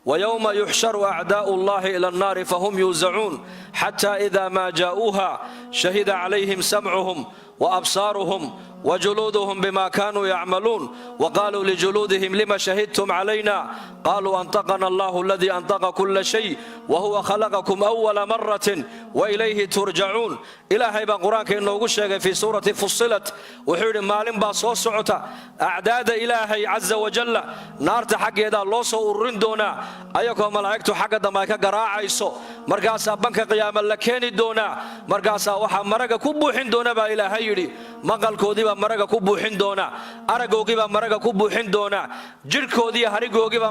ويوم يحشر أعداء الله إلى النار فهم يوزعون حتى إذا ما جاءوها شهد عليهم سمعهم وأبصارهم وجلودهم بما كانوا يعملون وقالوا لجلودهم لما شهدتم علينا قالوا أنطقنا الله الذي أنطق كل شيء وهو خلقكم أول مرة وإليه ترجعون. إلهي بقرآنك إنه قشك في سورة فصلت وحول مالين باصوص سعوتا أعداد إلهي عز وجل نار تحق يدا اللوصو الرندونا أيكم ملايكتو حق دمايكا قراع عيسو مرقاسا بنك قياما لكيني دونا مرقاسا وحا مرقا كبوحين دونا با إلهي يري مقال كودي با مرقا كبوحين دونا أرقوكي با مرقا كبوحين دونا جركودي هرقوكي با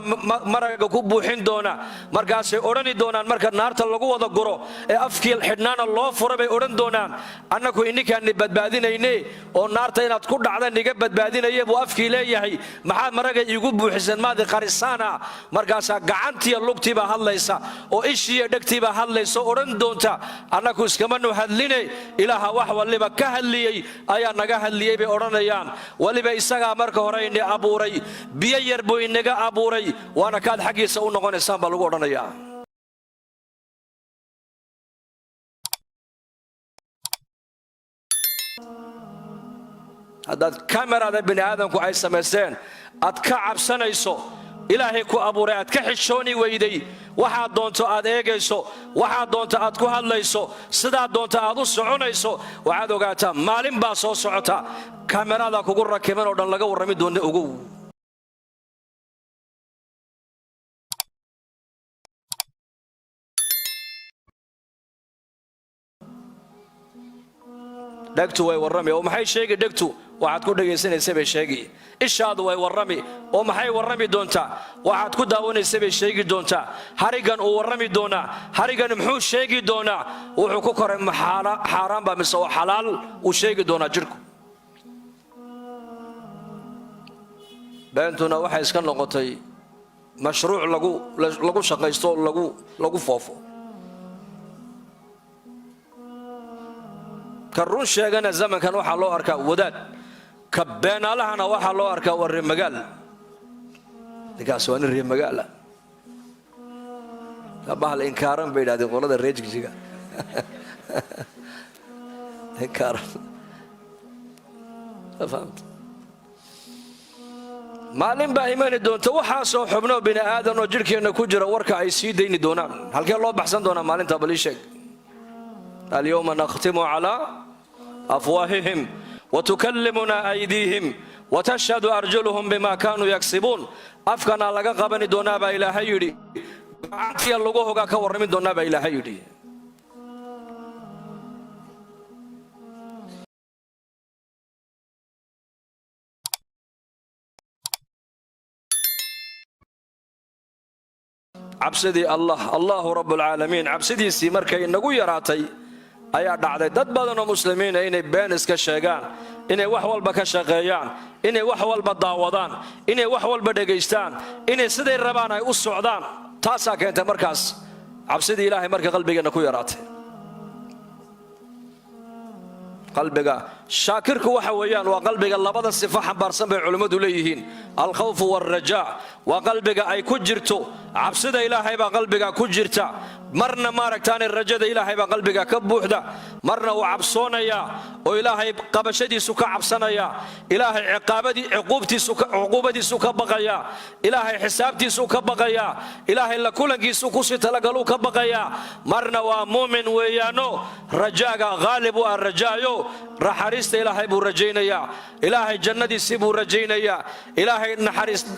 مرقا كبوحين دونا مرقاسا أوراني دونا مرقا نار تلقو وضا قرو أفكي الحدنان الله فربي أوران دونان أنكو إنك أني بدبادين إني ونار تينات كود عدن نيجا بدبادين يبو أفكي ليهي محاد مرقا يقبو حسن ماذا قرصانا مرقاسا قعنتي اللوكتي با هالليسا وإشي يدكتي با هالليسا أوران دونتا أنكو اسكمانو هدليني إلها وحوى اللي با كهليي أيا نغا هليي بي أورانيان واللي با إساقا مركا هوريني أبوري بيير بو إنغا أبوري وانا كاد حقي سأو نغاني سامبا لغو أورانيان. هذا كاميرا ذا بني آدم كو عيسى مسين أتكعب سنيسو إلهي كو أبو رأت كحشوني ويدي waxaad doonto aad eegayso waxaad doonto aad ku hadlayso sidaad doonto aad u soconayso waxaad ogaataa maalin baa soo socota kaamirada kugu rakiban oo dhan laga warrami doono ogow. dhegtu way warrami oo maxay sheegi dhegtu waxaad ku dhageysanaysaa bay sheegi ishaadu way warrami oo maxay warrami doontaa waxaad ku daawanaysaa bay sheegi doontaa harigan uu warrami doonaa harigan muxuu sheegi doonaa wuxuu ku koray xaaraan baa mise oo xalaal uu sheegi doonaa jirku. beentuna waxay iska noqotay mashruuc lagu shaqaysto lagu foofo. كرون شيغانا زمن كان waxa loo arkaa wadaad ka beenalahana waxa loo arkaa war magaal digaas waa reer magaal bahal inkaaran bay dhaaday qolada reejigjiga inkaaran fahamt maalin baa iimaan doonto waxa soo xubno bini aadan oo jirkeena ku jira warka ay sii deyni doonaan halkee loo baxsan doonaa maalinta baliisheeg. اليوم نختم على أفواههم وتكلمنا أيديهم وتشهد أرجلهم بما كانوا يكسبون. أفكنا لغا قبني دونابا إلى هيدي عطي اللغوه كور من دونابا إلى هيدي. عبسدي الله رب العالمين عبسدي سي markay nagu yaraatay ayaa dhacday dad badan oo muslimiin inay been iska sheegaan inay wax walba ka shaqeeyaan inay wax walba daawadaan inay wax walba dhageystaan inay siday rabaan ay u socdaan taasa keentay markaas cabsidii ilaahay markay qalbigeena ku yaraatay. qalbiga shaakirku waxa weeyaan waa qalbiga labada sifo xambaarsan bay culimadu leeyihiin al-khawf war-rajaa waa qalbiga ay ku jirto cabsida ilaahay baa qalbiga ku jirta marna maaragtaan rajada ilaahay baa qalbiga ka buuxda marna uu cabsoonaya oo ilaahay qabashadiisu ka cabsanaya ilaahay ciqaabadiisu ka baqaya ilaahay xisaabtiisu ka baqaya ilaahay la kulankiisu ku si talagalu ka baqaya marna waa muumin weeyaano rajaaga gaalib waa rajaayo raxariista ilaahay buu rajaynaya ilaahay jannadiisa buu rajaynaya ilaahay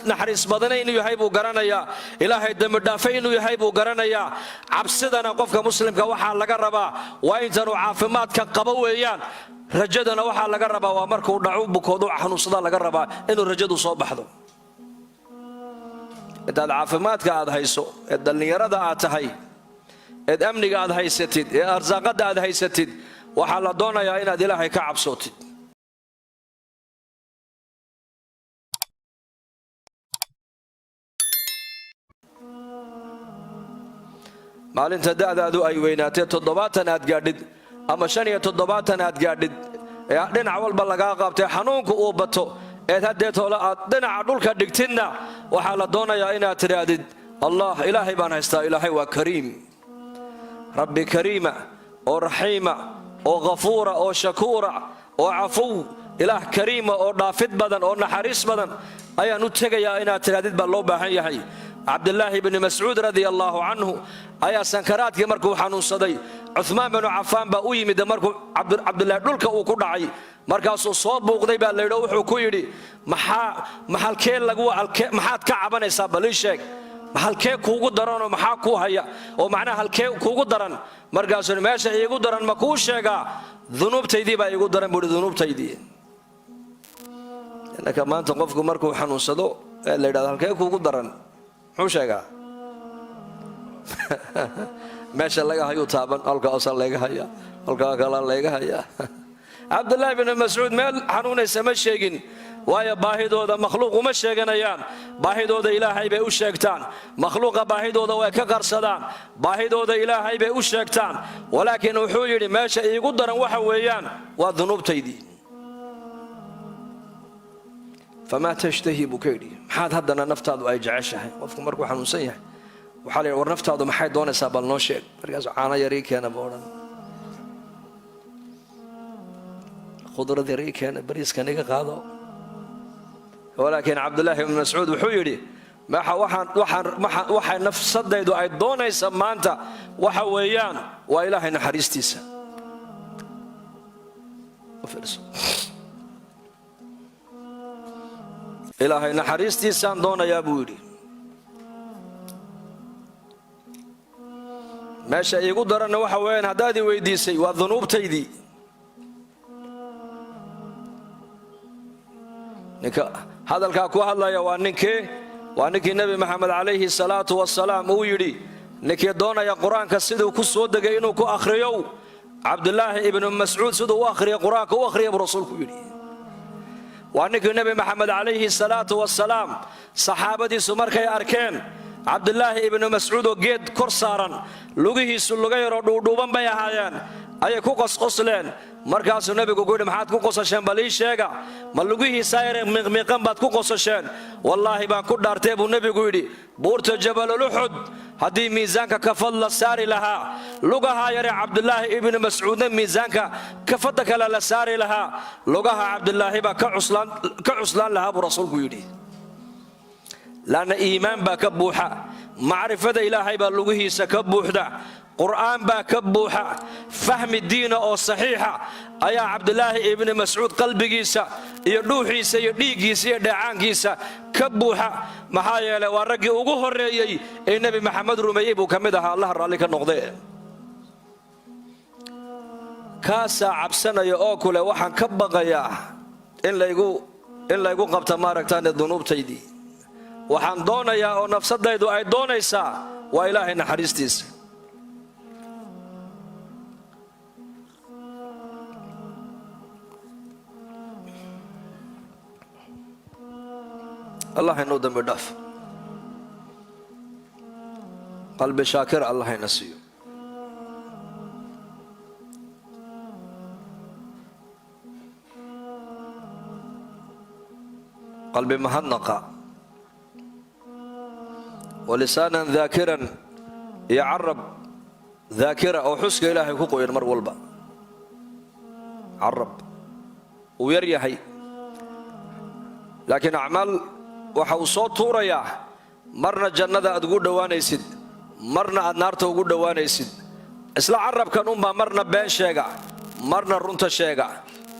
naxariis badan inuu yahay buu garanaya ilaahay dambi dhaafay inuu yahay buu garanaya. cabsidana qofka muslimka waxa laga rabaa waa intaanu caafimaadka qabo weeyaan rajadana waxa laga rabaa waa markuu dhaco bukoodo xanuunsada laga rabaa inuu rajadu soo baxdo. intaad caafimaadka aad hayso ee dhalinyarada aad tahay ee amniga aad haysatid ee arsaaqada aad haysatid waxa la doonayaa inaad ilaahay ka cabsotid. maalinta da'daadu ay weynaatay 70 aad gaadhid ama 75 aad gaadhid ee dhinac walba laga qabtay xanuunku uu bato ee hadeed hoola aad dhinaca dhulka dhigtidna waxa la doonayaa inaad tiraadid الله إلهي بان هيستا إلهي وكريم ربي كريمة أو رحيمة أو غفورة أو شكورة أو عفو إله كريمة أو نافذ بدن أو نحريس بدن أي نتجا يا إنا ترادد بالله بحي حي عبد الله بن مسعود رضي الله عنه أي سنكرات كمركو حنون صدي عثمان بن عفان بأوي مد مركو عبد الله دولك أو كدعي مركاسو صوب بوقدي بالله وحو كويدي محل كيل لجوا محل كعبان يساب ليشك محل كي كوجو دران ومحا كوهيا ومعناه هل كي كوجو دران مركز الماشى يجو دران ما كوش شجع ذنوب تيدي بقى يجو دران بود ذنوب تيدي أنا كمان تقفكم مركو حنون صدو اللي ده هل كي كوجو دران حو شجع ماشى لقى هيو تابن ألقى أصل لقى هيا ألقى كلام لقى هيا عبد الله بن مسعود مال حنون يسمى شيئين waayo baahidooda makhluuq uma sheeganayaan baahidooda ilaahay bay u sheegtaan makhluuqa baahidooda way ka qarsadaan baahidooda ilaahay bay u sheegtaan walaakiin wuxuu yiri meesha iigu daran waxa weeyaan waa dunuubtaydii fama tashtahi bukaydi maxaad haddana naftaadu ay jeceshahay qofku markuu xanuunsan yahay waxa la war naftaadu maxay doonaysaa bal noo sheeg markaas caana yari keena boodan khudrad yari keena bariiska niga qaado ولكن عبد الله بن مسعود وحيري ما وحن نفس صديدو أي دوني سمانتا وحويان وإلهي نحريستيسا إلهي نحريستيسا دونا يا بوري ماشا يقدر أنه وحويان هدادي ويديسي والذنوب تيدي hadalkaa ku hadlaya waa ninkii nabi maxamed calayhi salaatu wasalaam uu yidhi ninkii doonaya qur-aanka siduu ku soo degay inuu ku akhriyo cabdulaahi ibnu mascuud siduu u akhriya qur-aanka u akhriya buu rasuulku yidhi waa ninkii nabi maxamed calayhi salaatu wasalaam saxaabadiisu markay arkeen cabdulaahi ibnu mascuud oo geed kor saaran lugihiisu luga yaroo dhuudhuuban bay ahaayeen ayay ku qosqosleen markaasuu nabigu ku yidhi maxaad ku qosasheen bal ii sheega ma lugihiisa yare miiqmiiqan baad ku qosasheen wallaahi baan ku dhaartay buu nabigu yidhi buurta jabalul uxud haddii miisaanka kafad la saari lahaa lugaha yare cabdulaahi ibnu mascuudna miisaanka kafadda kale la saari lahaa lugaha cabdulaahi baa ka cuslaan lahaa buu rasuulku yidhi laanna iimaan baa ka buuxa macrifada ilaahay baa lugihiisa ka buuxda قرآن باكبوحة فهم الدين أو صحيحة أيا عبد الله ابن مسعود قلبي جيسا يروحي سيدي جيسا دعان جيسا كبوحة محايا لو رجع وجوه الرئي النبي محمد رميب وكمدها الله رالك النقضاء كاسا عبسنا يأكل وحن كبغيا إن لا يقول قبت مارك تاني الذنوب تيدي وحن دونا يا أو نفس الدايدو أي دونا يسا وإلهي نحرستيس الله ينودم بدف قلب شاكر الله ينسيه قلب مهنقة ولسانا ذاكرا يعرب ذاكرة أو حسك إلهي كوكو ينمر والبا عرب ويريحي لكن أعمال waxa uu soo tuurayaa marna jannada aad ugu dhawaanaysid marna aad naarta ugu dhawaanaysid isla carabkan marna been sheega marna runta sheega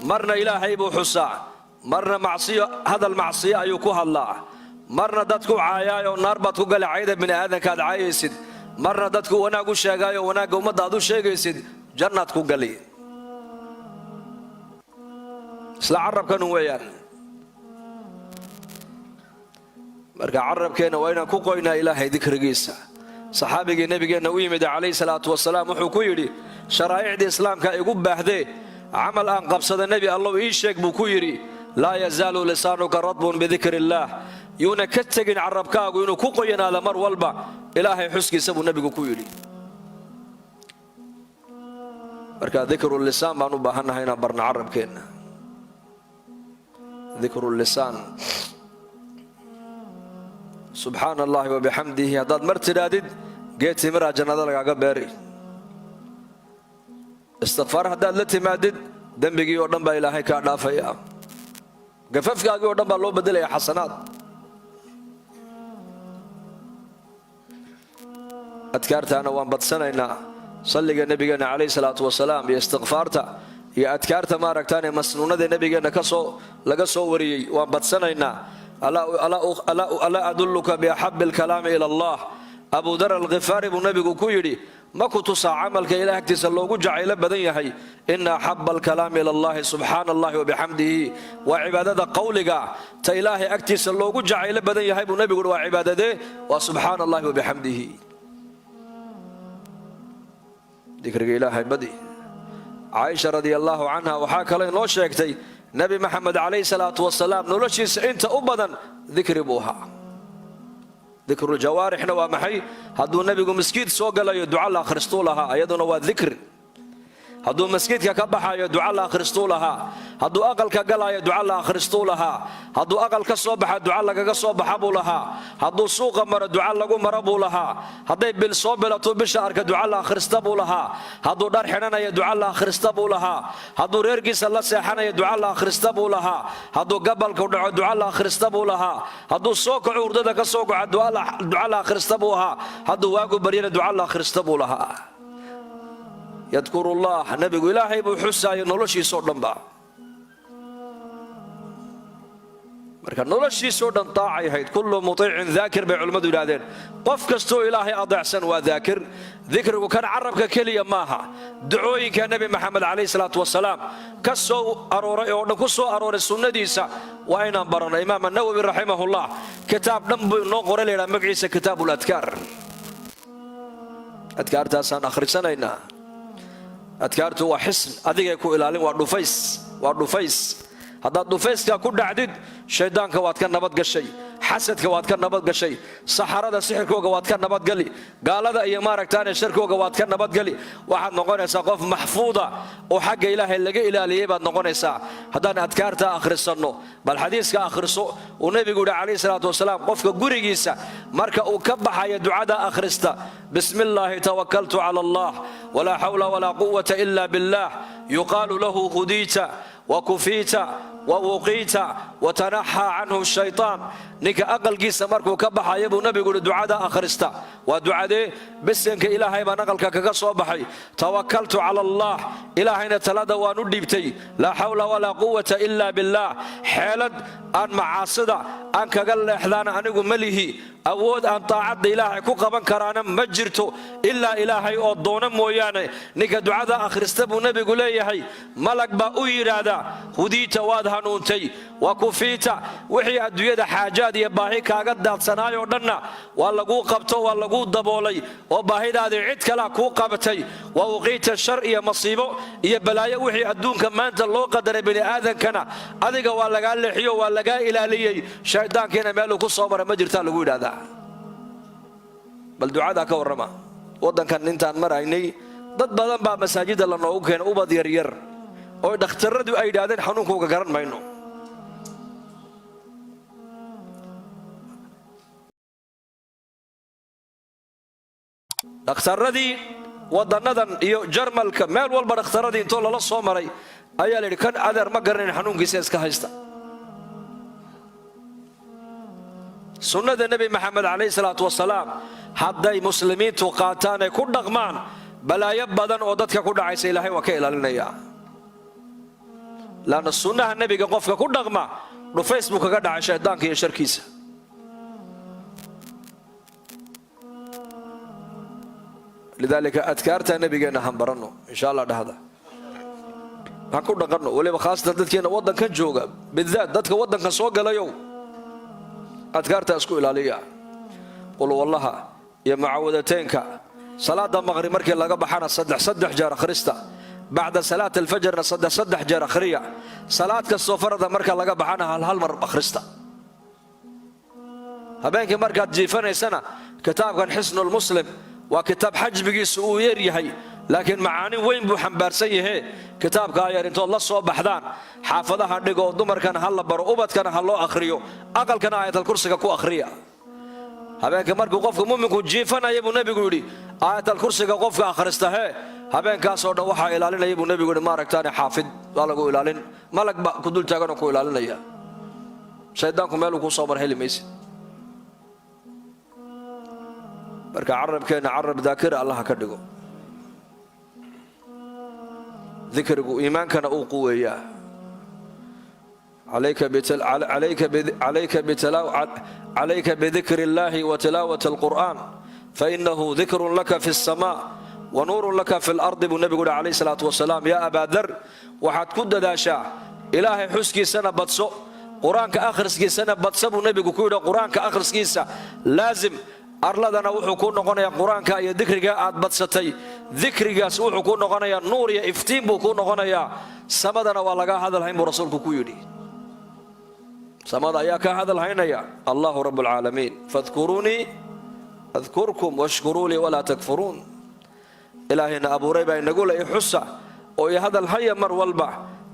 marna ilaahay buu xusaa marna macsiyo hadal macsiyo ayuu ku hadlaa marna dadku caayaayo naar baad ku galacayda bini aadanka aad caayaysid marna dadku wanaag u sheegaayo wanaagga ummadda aad u sheegaysid jannaad ku gali isla carabkan weeyaan marka carabkeena waa inaan ku qoynaa ilaahay dikrigiisa saxaabigii nabigeena u yimid calayhi salaatu wasalaam wuxuu ku yidhi sharaa'icda islaamka igu baahdee camal aan qabsada nebi allow ii sheeg buu ku yidhi laa yazaalu lisaanuka radbun bidikri illaah yuuna ka tegin carabkaagu inuu ku qoyanaada mar walba ilaahay xuskiisa buu nebigu ku yidhi marka dikru lisaan baan u baahannahay inaan barna carabkeenna dikru lisaan subxaana allahi wabixamdihi haddaad mar tidhaahdid geed timiraa jannada lagaaga beeri. istikfaar haddaad la timaadid dembigii oo dhan baa ilaahay kaa dhaafaya, gafafkaagii oo dhan baa loo bedelaya xasanaad. adkaartaana waan badsanaynaa, salliga nabigeena calayhi salaatu wasalaam iyo istikfaarta iyo adkaarta maaragtaane masnuunada nabigeena laga soo wariyey waan badsanaynaa. alaa adulluka biaxabi alkalaami ila allah. abu dar alkhifaari buu nabigu ku yidhi ma ku tusaa camalka ilaah agtiisa loogu jacaylo badan yahay. ina axaba alkalaami ila allahi subxaana allahi wabixamdihi, waa cibaadada qowliga ta ilaahay agtiisa loogu jacaylo badan yahay buu nabigu yidhi. waa cibaadadee? waa subxaana allahi wabixamdihi, dikriga ilaahay badi. caaisha radia allaahu canha waxaa kaloo inoo sheegtay nebi maxamed calayhi salaatu wasalaam noloshiisa inta u badan dikri buu ahaa. dikruuljawaarixna waa maxay? hadduu nebigu maskiid soo galayo duca la akhristuu lahaa, iyaduna waa dikri. hadduu masjidka ka baxayo duca la akhristuu lahaa, hadduu aqalka galayo duca la akhristuu lahaa, hadduu aqal ka soo baxa duca lagaga soo baxa buu lahaa, hadduu suuqa maro duca lagu maro buu lahaa, hadday bil soo bilato bisha arka duca la akhrista buu lahaa, hadduu dhar xidhanayo duca la akhrista buu lahaa, hadduu reerkiisa la seexanayo duca la akhrista buu lahaa, hadduu gabalku dhaco duca la akhrista buu lahaa, hadduu soo kaco hurdada ka soo kaco duca la akhrista buu ahaa, hadduu waagu baryana duca la akhrista buu lahaa. yadkurullah, nabigu ilaahay buu xusaayo noloshiisoo dhanba. marka noloshiisoo dhan taacay ahayd. kullu mutiicin daakir bay culimmadu yidhaahdeen. qof kastoo ilaahay adeecsan waa daakir. dikrigu kan carabka keliya maaha, ducooyinka nebi maxamed calayhi salaatu wasalaam ka soo arooray oo dhan ku soo arooray sunnadiisa waa inaan baranno. imaam nawowi raximahullah kitaab dhan buu inoo qoray, la yidhaha magaciisa kitaabul adkaar. adkaartaasaan akhrisanaynaa. adkaartu waa xisn, adigay ku ilaalin, waa dhufays. haddaad dhufayska ku dhacdid shaydaanka waad ka nabadgashay, xasadka waad ka nabadgashay, saxarada sixirkooga waad ka nabadgali, gaalada iyo maaragtaane sharkooga waad ka nabadgali. waxaad noqonaysaa qof maxfuuda oo xagga ilaahay laga ilaaliyey baad noqonaysaa haddaan adkaarta akhrisanno. bal xadiiska akhriso uu nebigu yidhi calayhi salaatu wasalaam, qofka gurigiisa marka uu ka baxayo ducada akhrista, bismi illaahi tawakaltu cala allah walaa xawla walaa quwata ila billah, yuqaalu lahu hudiita wakufiita wawuqiita watanaxaa canhu shaytaan. ninka aqalkiisa markuu ka baxaya buu nabigu yidhi ducada akhrista. waa ducadee? bisinka ilaahay baan aqalka kaga soo baxay, tawakaltu cala allah, ilaahayna talada waan u dhiibtay, laa xawla walaa quwata ila billah. xeelad aan macaasida aan kaga leexdaana anigu ma lihi, awood aan taacadda ilaahay ku qaban karaana ma jirto ilaa ilaahay oo doona mooyaane. ninka ducada akhrista buu nebigu leeyahay, malag baa u yidhaahdaa hudiita waad hanuuntay, wa kufiita wixii adduunyada xaajaad iyo baahi kaaga daadsanaayoo dhanna waa laguu qabto, waa laguu daboolay oo baahidaadii cid kalea kuu qabatay. wa uqiita shar iyo masiibo iyo balaayo wixii adduunka maanta loo qadaray bini'aadankana adiga waa lagaa leexiyo, waa lagaa ilaaliyey. shaydaankiina meeluu ku soo mara ma jirtaa lagu yidhaahdaa. bal ducadaa ka warrama. waddankan intaan maraynay dad badan baa masaajidda la noogu keena ubad yaryar oo dhakhtarradu ay yidhaahdeen xanuunkooga garan mayno. dhakhtarradii waddannadan iyo jarmalka meel walba dhakhtarradii intoo lala soo maray ayaa la yidhi kan adeer ma garanayn xanuunkiisa iska haysta. sunnada nebi maxamed calayhi salaatu wasalaam hadday muslimiintu qaataan ay ku dhaqmaan, balaayo badan oo dadka ku dhacaysa ilaahay waa ka ilaalinayaa. laanna sunnaha nebiga qofka ku dhaqma dhufays buu kaga dhacay shaydaanka iyo sharkiisa. lidaalika adkaarta nebigeenna han baranno insha allah dhahda, han ku dhaqanno. weliba khaasatan dadkeena waddankan jooga, bidaat dadka waddankan soo galayow, adkaartaa isku ilaaliya. qul wallaha iyo mucaawadateenka salaada maqrib markii laga baxana saddex jeer akhrista, bacda salaat alfajrna saddex jeer akhriya, salaad kastoo farada marka laga baxana hal mar akhrista. habeenkii markaad jiifanaysana kitaabkan xisnulmuslim waa kitaab xajmigiisu uu yar yahay, laakiin macaani weyn buu xambaarsan yahe. kitaabkaa yar intood la soo baxdaan xaafadaha dhigoo dumarkana ha la baro, ubadkana ha loo akhriyo, aqalkana aayatalkursiga ku akhriya. habeenka markuu qofka muuminku jiifanaya buu nabigu yiri aayatul kursiga qofka akhrista habeenkaas oo dhan waxa ilaalinaya buu nabigu yiri ma aragtaan xaafid waa lagu ilaalin malag ba ku dul taagan oo ku ilaalinaya shaydaanku meel uu ku soo mar helimaysid marka carabkeena carab daakir Allah ka dhigo ذكرك إيمانك أوقويا عليك بذكر الله وتلاوة القرآن فإنه ذكر لك في السماء ونور لك في الأرض بالنبي عليه الصلاة والسلام يا أبا ذر وحد كد داشا إلهي حسكي سنة بتصو قرآن كآخر سكي سنة بتصو النبي كويدا قرآن كآخر سكي لازم arladana wuxuu ku noqonayaa quraanka iyo dhikriga aad badsatay dhikrigaas wuxuu ku noqonayaa nuur iyo iftiin buu ku noqonayaa samadana waa laga hadalhayn rasuulku ku yiri samada ayaa ka hadalhaynaya Allahu rabbul alamin fadhkuruni adhkurkum washkuru li wala takfurun ilaahina abu rayba inagu la xusa oo ay hadalhaya mar walba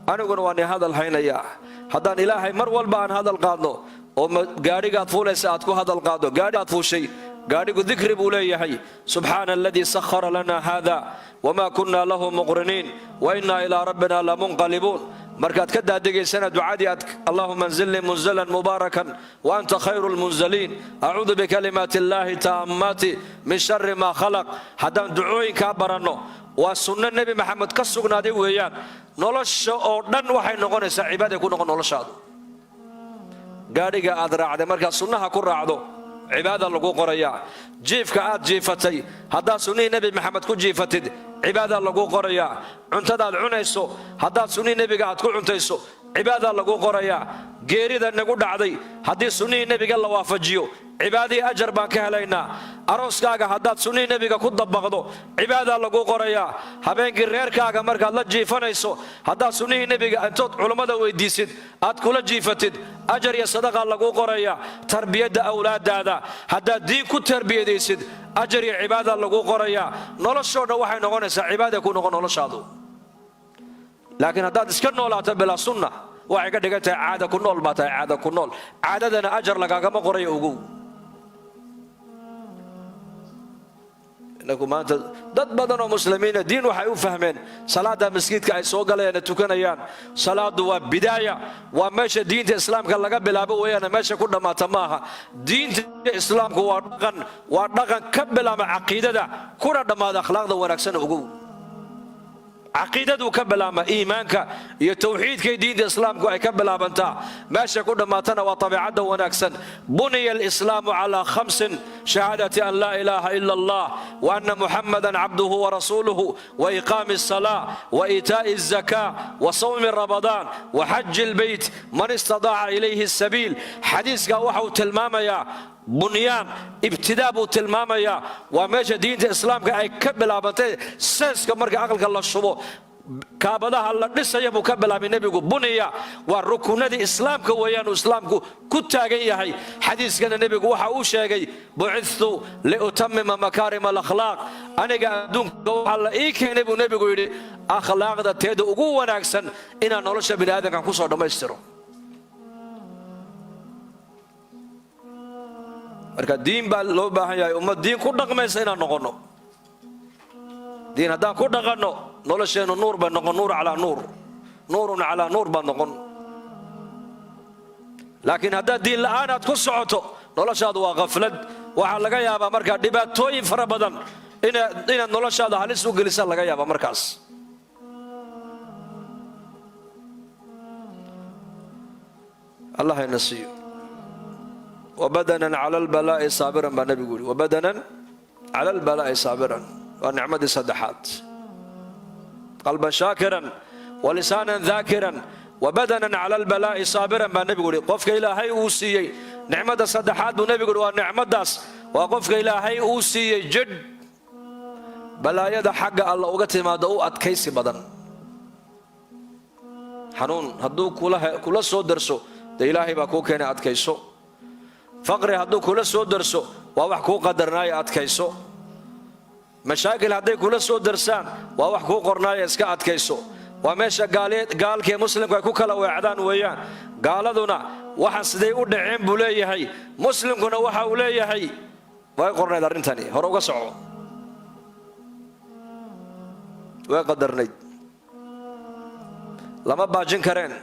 aniguna waan hadalhaynaya haddaan ilaahay mar walba aan hadal qaadno oo gaariga fuulaysa aad ku hadal qaado gaari aad fuushay gaarigu dhikri buu leeyahay subhana alladhi sakhkhara lana hada wama kunna lahu muqrinin wa inna ila rabbina lamunqalibun markaad ka daadagaysana ducadii aad allahumma anzilni munzalan mubarakan wa anta khayrul munzalin a'udhu bi kalimati llahi tammati min sharri ma khalaq hadan ducooyinka baranno waa sunna nabi maxamed ka sugnaaday weeyaan nolosha oo dhan waxay noqonaysaa cibaado ku noqon noloshaadu gaariga aad raacday marka sunnaha ku raacdo cibaada lagu qorayaa jiifka aad jiifatay hadaa sunni nabi maxamed ku jiifatid cibaada lagu qorayaa cuntada aad cunayso hadaa sunni nabiga aad ku cuntayso cibaada lagu qorayaa geerida nagu dhacday hadii sunni nabiga la waafajiyo cibaadii ajar baan ka helaynaa arooskaaga hadaad sunni nabiga ku dabaqdo cibaada lagu qorayaa habeenkii reerkaaga markaad la jiifanayso hadaad sunni nabiga intood culimada weydiisid aad kula jiifatid ajar iyo sadaqa lagu qorayaa tarbiyada awlaadaada hadaad diin ku tarbiyadaysid ajar iyo cibaada lagu qorayaa noloshooda waxay noqonaysaa cibaada ku noqon noloshaadu laakiin hadaad iska noolaato bila sunna waxay ka dhigantahay caada ku nool baa tahay caada ku nool caadadana ajar lagagama qorayo ugu inagu maanta dad badan oo muslimiin diin waxay u fahmeen salaada masjidka ay soo galeen tukanayaan salaadu waa bidaaya waa meesha diinta islaamka laga bilaabo weeyana meesha ku dhamaata maaha diinta islaamku waa dhaqan ka bilaama aqeedada kuna dhamaada akhlaaqda wanaagsan ugu عقيدته كبلامة إيمانك يتوحيد كي دين الإسلام كي كبلامنتا ماشي كل ما تنا وطبيعته ونكسن بني الإسلام على 5 شهادة أن لا إله إلا الله وأن محمدا عبده ورسوله وإقام الصلاة وإيتاء الزكاة وصوم رمضان وحج البيت من استطاع إليه السبيل حديث وحو تلماما يا بنيان ابتداء تلماميا وماشي دين الإسلام كأي كبل أبتي سنس كمرك عقلك الله الشبو كابدها الله لسه يبو كبل من نبي بنيا والركون الإسلام كويان الإسلام كتاجي هاي حديث كان النبي وحا وشاجي بعثت لأتمم مكارم الأخلاق أنا قاعدون على إيك نبي يقولي أخلاق ده تيدو قوة ناكسن إن نولش بلادك عن قصة دمشترو marka diin baa loo baahan yahay ummad diin ku dhaqmaysa inaan noqono diin haddaan ku dhaqanno nolosheenu nuur baa noqon nuur calaa nuur nuurun calaa nuur baa noqon laakiin haddaad diin la'aan aad ku socoto noloshaadu waa qaflad waxaa laga yaabaa markaa dhibaatooyin fara badan inaad noloshaada halis u gelisa laga yaabaa markaas allah hayna siiyo وبدنا على البلاء صابرا ما النبي يقول وبدنا على البلاء صابرا ونعمة صدحات قلبا شاكرا ولسانا ذاكرا وبدنا على البلاء صابرا ما النبي يقول قفك إلهي أوسي نعمة صدحات النبي يقول ونعمة داس وقفك إلهي أوسي جد بلا يد حق الله وقت ما دعو أتكيسي بدن حنون هدو كل صوت درسو ده إلهي باكو كان أتكيسو فقري هدو كل سو درسو ووحكو قدرناي أتكيسو مشاكل هدي كل سو درسان ووحكو قرناي اسكا أتكيسو وماشا قال كي مسلم كو كلا وعدان ويان قال دونا وحن سدي ودعين بوليه هي مسلم كنا وحا وليه هي way qornayd arrintani hore uga soco way qadarnayd lama baajin kareen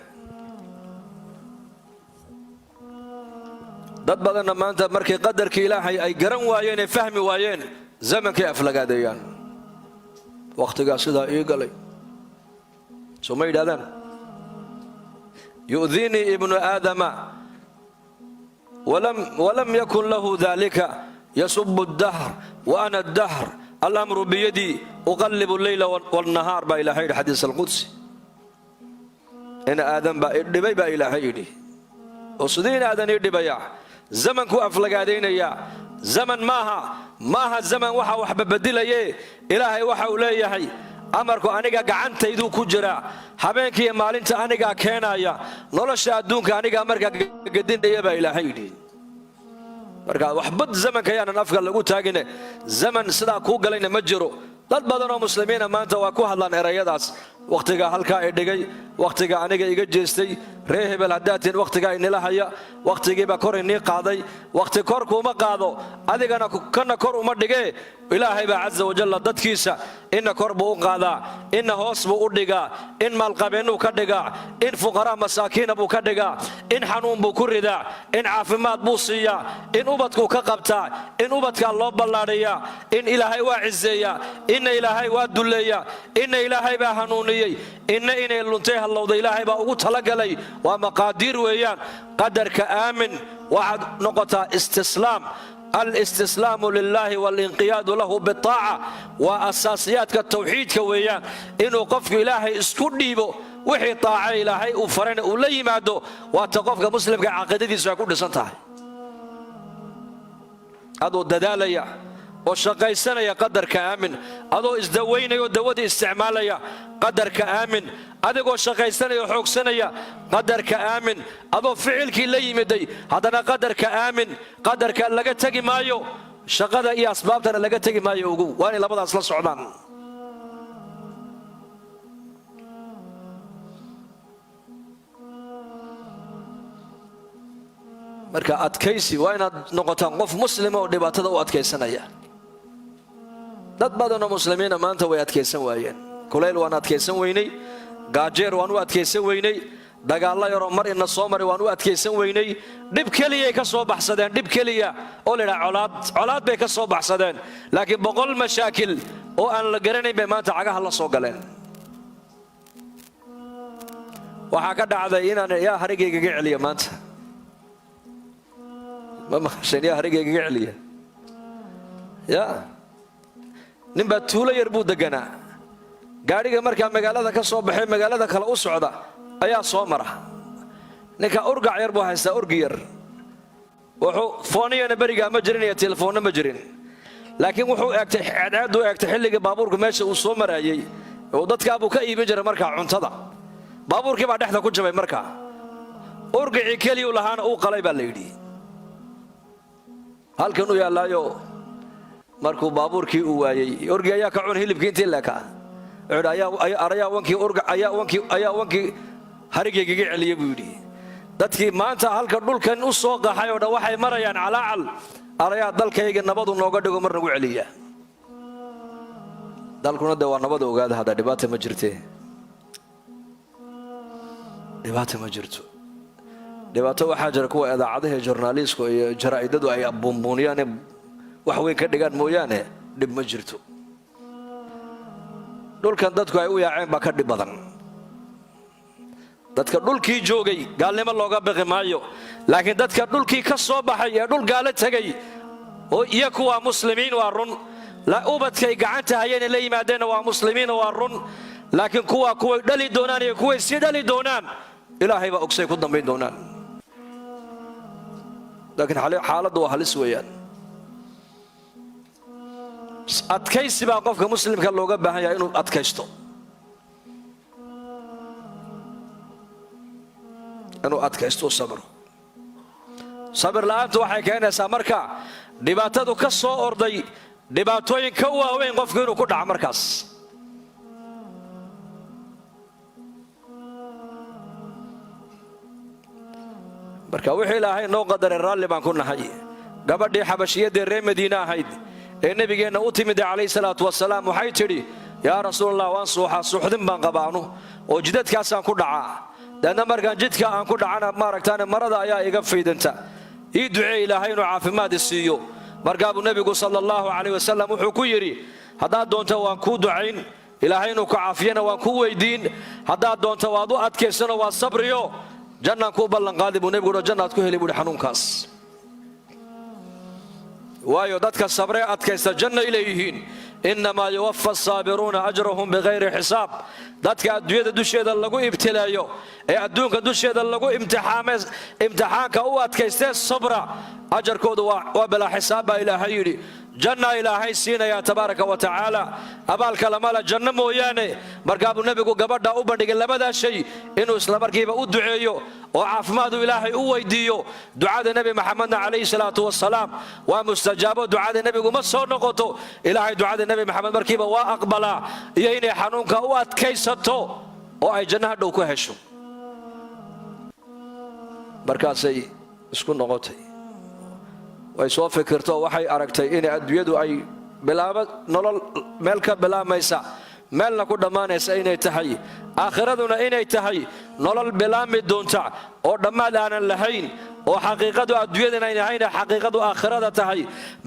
dad badanna maanta markay qadarkii ilaahay ay garan waayeen ee fahmi waayeen zamankay aflagaadeeyaan waqtigaa sidaa ii galay soo ma yidhahdaan yu'dinii ibnu aadama walam yakun lahu dalika yasubu الdahr wa ana الdahr alamru biyadii uqallibu alleyla wاlnahaar baa ilaahay yidhi xadiis alqudsi ina aadan baa idhibay baa ilaahay yidhi oo sidii in aadan ii dhibaya zamankuu aflagaadaynayaa zaman maaha zaman waxa waxba bedelaye ilaahay waxa uu leeyahay amarku aniga gacantayduu ku jiraa habeenkiiyo maalinta anigaa keenaya nolosha adduunka anigaa markaa gadinaya baa ilaahay yidhi markaa waxbad zamanka yaanan afka lagu taagine zaman sidaa kuu galayna ma jiro dad badan oo muslimiina maanta waa ku hadlaan erayadaas wakhtiga halkaa i dhigay wakhtiga aniga iga jeestay ree hebel haddaatiin wakhtigaa inila haya wakhtigiibaa kor inii qaaday wakhti kor kuuma qaado adigana kana kor uma dhigee ilaahay baa casa wajalla dadkiisa inna kor buu u qaadaa inna hoos buu u dhigaa in maalqabeennuu ka dhigaa in fuqaraa masaakiina buu ka dhigaa in xanuun buu ku ridaa in caafimaad buu siiyaa in ubadkuu ka qabtaa in ubadkaa loo ballaadhiyaa in ilaahay waa ciseeyaa inna ilaahay waa dulleeyaa inna ilaahay baa hanuuniyey inna inay luntay hallowda ilaahay baa ugu talagalay waa maqaadiir weeyaan qadarka aamin waxaad noqotaa istislaam الاستسلام لله والانقياد له بالطاعة وأساسيات التوحيد كويان إنه قفك إلهي اسكو ديبو وحي طاعة إلهي وفرن ولي مادو واتقفك مسلم كعقيدتي سيكون لسنتها هذا الددالية وشقيسنا يا قدر كآمن هذا ازدوينا ودودي استعماليا قدر كآمن هذا شقيسنا يا حوكسنا يا قدر كآمن هذا فعلك اللي يمدي هذا قدر كآمن قدر كان لقى تجي مايو شقدا إيه أسبابتنا لقى تجي مايو وأنا لبض أصل السعودان marka adkaysi waa inaad noqotaan qof muslima oo dhibaatada u adkaysanaya dad badan oo muslimiina maanta way adkaysan waayeen kuleyl waan adkaysan weynay gaajeer waan u adkaysan weynay dagaalla yaroo mar ina soo maray waan u adkaysan weynay dhib keliyay ka soo baxsadeen dhib keliya oo la yidhaha colaad bay ka soo baxsadeen laakiin 100 mashaakil oo aan la garanayn bay maanta cagaha la soo galeen waxaa ka dhacday inaan yaa harigayga celiya maanta ما شنيا هريجي قعلية يا نبى تولا يربو دجنا قاري مركا مقالة كصوب بحي مقالة كلا أسعدة أيا صومرة نكا أرجع يربو هسا أرجير وحو فوني أنا بريجا مجرين يا تلفون مجرين لكن وحو عدو يكتحل بابورك ماشي وصومرة يي وضدك أبو كأي بجر مركا عنتضع بابورك بعد إحنا كنت جاي مركا أرجع كلي ولا هان أو قليب الليدي halkan uu yaalaayo markuu baabuurkii uu waayay orgi ayaa ka cun hilibkii intii leeka ayaa wankii harigayga celiyay buu yidhi dadkii maanta halka dhulkan u soo qaxay oo dhan waxay marayaan calaacal arayaa dalkayga nabadu nooga dhigo mar nagu celiya dalkuna de waa nabad ogaada hada dhibaato ma jirtee dhibaato ma jirto dhibaato waxaa jira kuwa idaacadaha journalistiska iyo jaraa'idadu ay abbuunbuuniyaan wax weyn ka dhigaan mooyaane dhib ma jirto dhulkan dadku ay u yaaceen baa ka dhib badan dadka dhulkii joogay gaalnimo looga baqi maayo laakiin dadka dhulkii ka soo baxay ee dhul gaalo tagay oo iyagu waa muslimiin waa run la ubadkay gacanta hayeen la yimaadeen waa muslimiin waa run laakiin kuwa dhali doonaan iyo kuwa si dhali doonaan ilaahay baa ogsay ku dambeyn doonaan لكن حالته وهلس ويان أتكيس بقى قفك مسلم كان لو جاب بها إنه أتكيسته إنه أتكيسته صبر لا أنت واحد كأنه سامركا دبعته كسر أرضي دبعتوين كوا وين قفك إنه كل عمركاس marka wixii ilaahay noo qadaray raalli baan ku nahay gabadhii xabashiyadii reer Madiina ahayd ee nabigeena u timid calayhi salaatu wasalaam waxay tidhi yaa rasuulallah waan suuxdin baan qabaanu oo jidadkaasaan ku dhacaa dadna markaan jidka aan ku dhacana maaragtaan marada ayaa iga fiidanta ii ducee ilaahay inuu caafimaad siiyo markaa buu nabigu sallallahu alayhi wasallam wuxuu ku yiri hadaa doonto waan ku ducayn ilaahay inuu ka caafiyana waan ku weydiin hadaa doonto waad u adkeysano waa sabriyo jannaan ku ballan qaadi buu nabigu jannaad ku heli buu xanuunkaas waayo dadka sabre adkaysta janna ilayhiin inma yuwaffa as-saabiruna ajrahum bighayri hisaab dadka adduunyada dusheeda lagu ibtilaayo ee adduunka dusheeda lagu imtixaanka u adkaystay sabra ajarkoodu waa bila hisaab ilaahay yiri janna ilaahay siinaya tabaaraka wa taala abaalka lamala janna mooyaane markaa buu nabigu gabadha u bandhigay labada shay inuu isla markiiba u duceeyo oo caafimaad ilaahay u weydiiyo ducada nabi maxamed alayhi salaatu wasalaam waa mustajaabo ducada nabigu ma soo noqoto ilaahay ducada nabi maxamed markiiba waa aqbala iyo inay xanuunka u adkaysato oo ay jannaha dhow ku hesho markaasay isku noqotay way soo fikirto waxay aragtay in adduunyadu ay bilaabo nolol meel ka bilaamaysa meelna ku dhamaanaysa inay tahay aakhiraduna inay tahay nolol bilaami doonta oo dhammaad aanan lahayn oo xaqiiqadu adduunyadana ay ahayn xaqiiqadu aakhirada tahay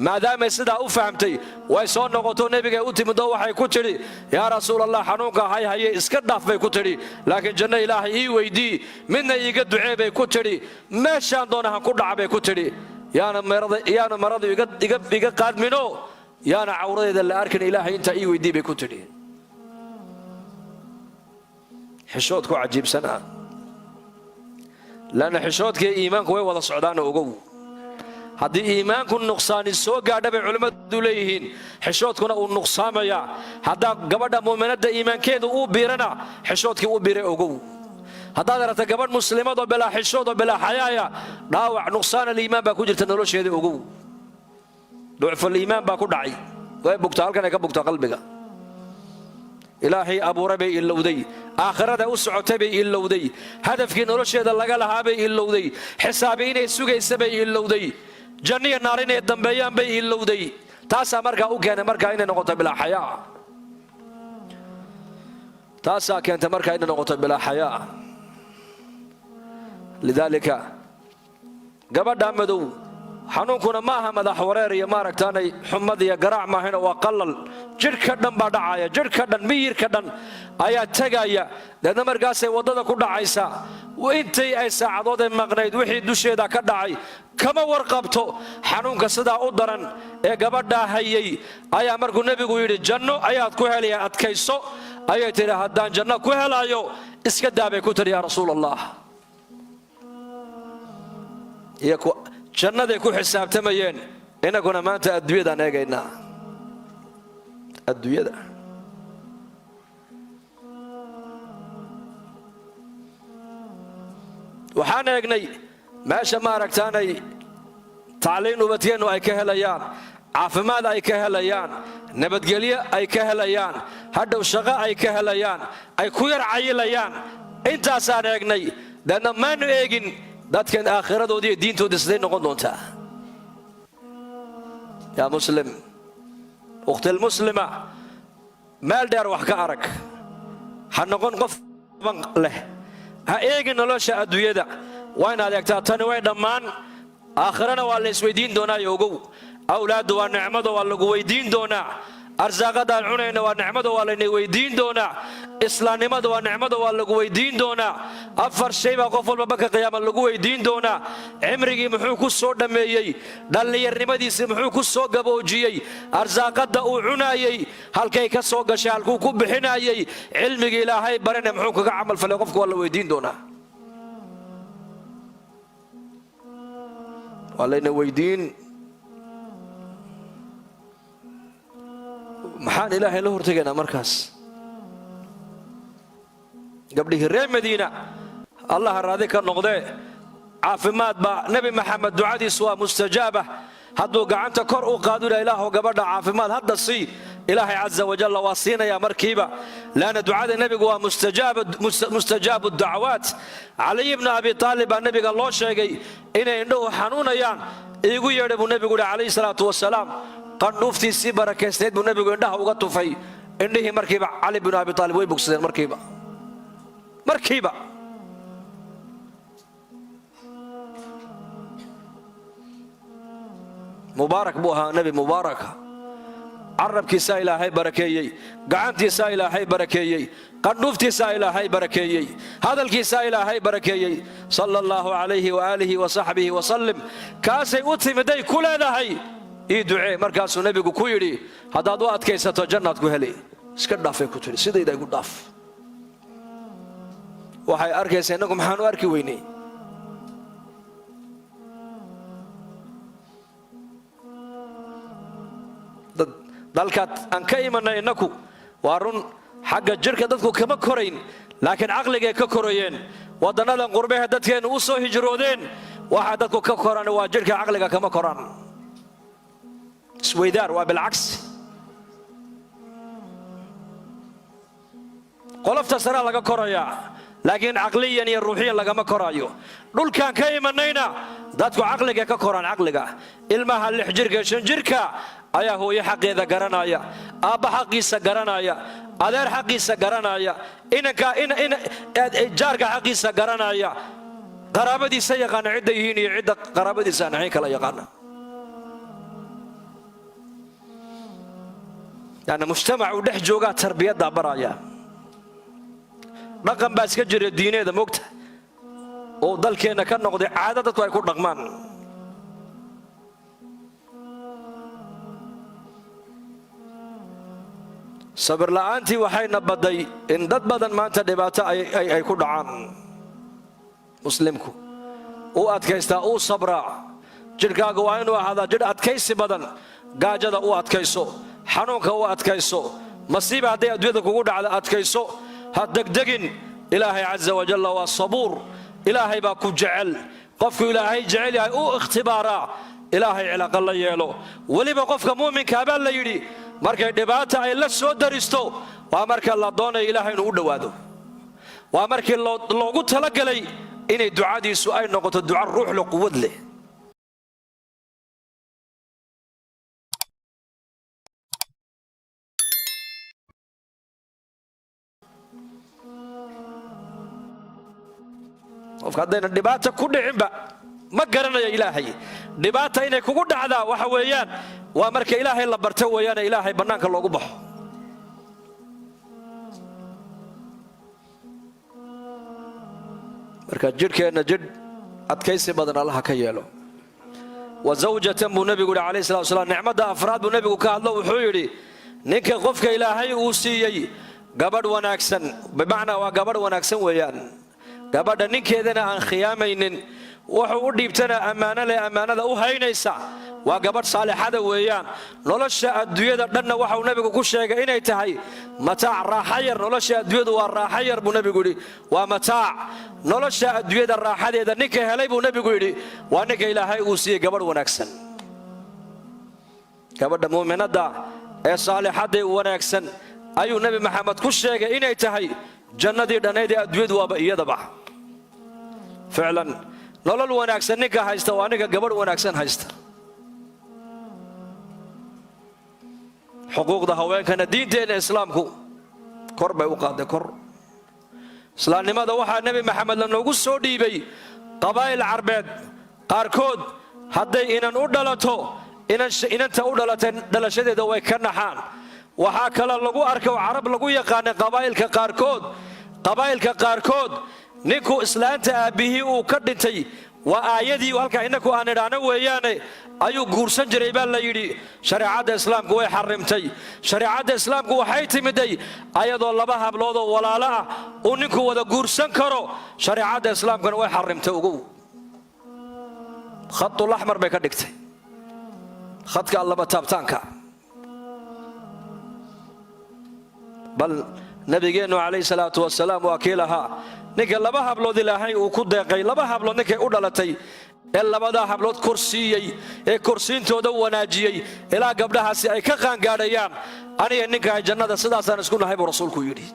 maadaama sidaa u fahamtay way soo noqoto nabiga u timido waxay ku tiri yaa rasuulallah xanuunka haye iska dhaaf bay ku tiri laakiin janna ilaahay ii weydii midna iiga ducee bay ku tiri meeshaan doonahan ku dhac bay ku tiri yaana maradu iga qaadmino yaana cawradeeda la arkin ilaahay inta ii weydii bay ku tiri xishoodku cajiibsanaa لأن حشود كي إيمانك وين وضع سعدان وجو هذه إيمانك النقصان السوق قاعد بعلماء دوليهين حشود كنا النقصان يا هذا قبض مؤمنات إيمان كده أو بيرنا حشود كي أو بير وجو هذا ترى تقبل مسلمات بلا حشود بلا حياة ضاوع نقصان الإيمان بكوجر تنولش هذا وجو ضعف الإيمان بكو دعي وبكتال كان يكبكت قلبك إلهي أبو ربي إلا ودي آخرة أسعة بي إلا ودي هدف كي نرش هذا لقى لها بي إلا ودي حسابين السوق السبي إلا ودي جنية نارين الدنبيان بي إلا ودي تاسا مركا أوكان مركا إن نقطة بلا حياة تاسا كانت مركا إن نقطة بلا حياة لذلك قبل دامدو حنونكنا maaha madax wareer iyo maaragtaanay xumad iyo garaac maahina waa qalal jirka dhan baa dhacaya jirka dhan miyirka dhan ayaa tagaya dadna markaasay wadada ku dhacaysa intay ay saacadood ay maqnayd wixii dusheeda ka dhacay kama warqabto xanuunka sida u daran ee gabadha hayay ayaa markuu nabigu yiri janno ayaad ku helayaan adkayso ayay tiri haddaan janno ku helayo iska daabay ku tiri yaa rasuulallah jannaday ku xisaabtamayeen inaguna maanta adduunyada eegayna adduunyada waxaan eegnay meesha ma aragtaanay tacliin ubadkeenu ay ka helayaan caafimaad ay ka helayaan nabadgelyo ay ka helayaan hadhow shaqo ay ka helayaan ay ku yar cayilayaan intaasaan eegnay dadna maanu eegin dadkan aakhiradooda iyo diintooda sidee noqon doontaa yaa muslim ukhti muslima meel dheer wax ka arag ha noqon qof leh ha eegin nolosha adduunyada waa inaad eegtaa tani way dhammaan aakhirana waa la isweydiin doonaa ogow awlaadu waa nicmada waa lagu weydiin doonaa arsaaqadaan cunayna waa nicmada waa layna weydiin doonaa islaamnimada waa nicmada waa lagu weydiin doonaa afar shay baa qof walba marka qiyaama lagu weydiin doonaa cimrigii muxuu ku soo dhameeyey dhallinyarnimadiisii muxuu ku soo gaboojiyey arsaaqada uu cunayey halkay ka soo gashay halkuu ku bixinayey cilmigii ilaahay barana muxuu kaga camal falay qofka waa la weydiin doonaa waa layna weydiin maxaan ilaahay la hortegaynaa markaas gabdhihii reer madiina allah raadi ka noqdee caafimaad baa nabi maxamed ducadiisu waa mustajaaba hadduu gacanta kor u qaado ilaahu gabadha caafimaad hadda sii ilaahay caza wajalla waa siinaya markiiba laana ducada nabigu waa mustajaabu dacwaat cali ibn abi taalib baa nabiga loo sheegay inay indhuhu xanuunayaan iigu yeedhay buu nebigu yidhi calayhi salaatu wasalaam. qandhuuftiisii barakaysnayd buu nebigu indhaha uga tufay. indhihii markiiba cali binu abi taalib way bogsadeen markiiba. mubaarak buu ahaa nebi mubaaraka. carabkiisaa ilaahay barakeeyey, gacantiisaa ilaahay barakeeyey, qandhuuftiisaa ilaahay barakeeyey, hadalkiisaa ilaahay barakeeyey sala allahu calayhi waaalihi wasaxbihi wasallim. kaasay u timiday ku leedahay ii ducee. markaasuu nebigu ku yidhi haddaad u adkaysato jannaad ku heli. iska dhaafay ku tidhi, sidayda igu dhaaf. waxay arkaysaa innagu maxaanu arki weynay? dalkaad aan ka imanay innaku waa run, xagga jirka dadku kama korayn, laakiin caqligay ka korayeen. waddannadan qurbehe dadkeennu u soo hijroodeen, waxa dadku ka koraan waa jirka, caqliga kama koraan. isweydaar waa bilcagsi. qolofta saraa laga korayaa, laakiin caqliyan iyo ruuxiyan lagama koraayo. dhulkaan ka imanayna dadku caqliga ka koraan. caqliga ilmaha 6 jirka 5 jirka ayaa hooyo xaqeeda garanaya, aabba xaqiisa garanaya, adeer xaqiisa garanaya, jaarka xaqiisa garanaya, qaraabadiisa yaqaana cidda yihiin iyo cidda qaraabadiisa aan ahayn kala yaqaana. yani mujtamac uu dhex joogaa tarbiyadda baraya. dhaqan baa iska jira diineeda moogta oo dalkeenna ka noqday caado dadku ay ku dhaqmaan. sabir la'aantii waxayna badday in dad badan maanta dhibaato ay ku dhacaan. muslimku uu adkaystaa, uu sabraa. jidhkaaga waa inuu ahaadaa jidh adkaysi badan. gaajada u adkayso, xanuunka u adkayso, masiiba hadday adduunyada kugu dhacda adkayso. ha degdegin. ilaahay caza wajalla waa sabuur. ilaahay baa ku jecel. qofku ilaahay jecel yahay uu ikhtibaaraa. ilaahay cilaqa la yeelo. weliba qofka muuminkaa baa la yidhi markay dhibaata ay la soo daristo waa marka la doonayo ilaahay inuu u dhowaado. waa markii loogu talagalay inay ducadiisu ay noqoto duca ruuxle quwad leh. qofka haddayna dhibaata ku dhicinba ma garanayo ilaahay. dhibaata inay kugu dhacdaa waxa weeyaan waa marka ilaahay la barto weeyaane ilaahay bannaanka loogu baxo. marka jidhkeenna jidh adkaysi badan allaha ka yeelo. wa zawjatan buu nebigu yidhi calayhi salatu wasalaam. nicmadda afraad buu nebigu ka hadlo wuxuu yidhi ninka qofka ilaahay uu siiyey gabadh wanaagsan, bimacnaa waa gabadh wanaagsan weeyaan. gabadha ninkeedana aan khiyaamaynin, wuxuu u dhiibtana ammaano leh, ammaanada u haynaysa, waa gabadh saalixada weeyaan. nolosha adduunyada dhanna waxauu nebigu ku sheegay inay tahay mataac, raaxa yar. nolosha adduunyadu waa raaxa yar buu nebigu yidhi, waa mataac. nolosha adduunyada raaxadeeda ninka helay buu nebigu yidhi waa ninka ilaahay uu siiyey gabadh wanaagsan. gabadha muuminadda ee saalixadda wanaagsan ayuu nebi maxamed ku sheegay inay tahay jannadii dhannayd ee adduunyadu waaba iyadaba. ficlan nolol wanaagsan ninka haysta waa ninka gabadh wanaagsan haysta. xuquuqda haweenkana diinteenna islaamku kor bay u qaaday, kor. islaamnimada waxaa nebi maxamed lanoogu soo dhiibay qabaa'il carbeed qaarkood hadday inan u dhalato, inanta u dhalatay dhalashadeeda way ka naxaan. waxaa kale lagu arkay oo carab lagu yaqaanay qabaa'ilka qaarkood ninku islaanta aabbihii uu ka dhintay waa aayadii halkaa innaku aan idhaahno weeyaane ayuu guursan jiray baa la yidhi. shareecadda islaamku way xarimtay. shareecadda islaamku waxay timiday ayadoo 2 habloodoo walaalo ah uu ninku wada guursan karo. shareecadda islaamkuna way xarimtay. ogow, khatul axmar bay ka dhigtay, khadka allaba taabtaanka. bal nabigeennu calayhi salaatu wasalaam waa kii lahaa ninka 2 hablood ilaahay uu ku deeqay, 2 hablood ninkay u dhalatay ee 2daa hablood korsiiyey ee korsiintooda wanaajiyey ilaa gabdhahaasi ay ka qaangaadhayaan, aniga ninka ay jannada sidaasaan isku nahay buu rasuulku yidhi.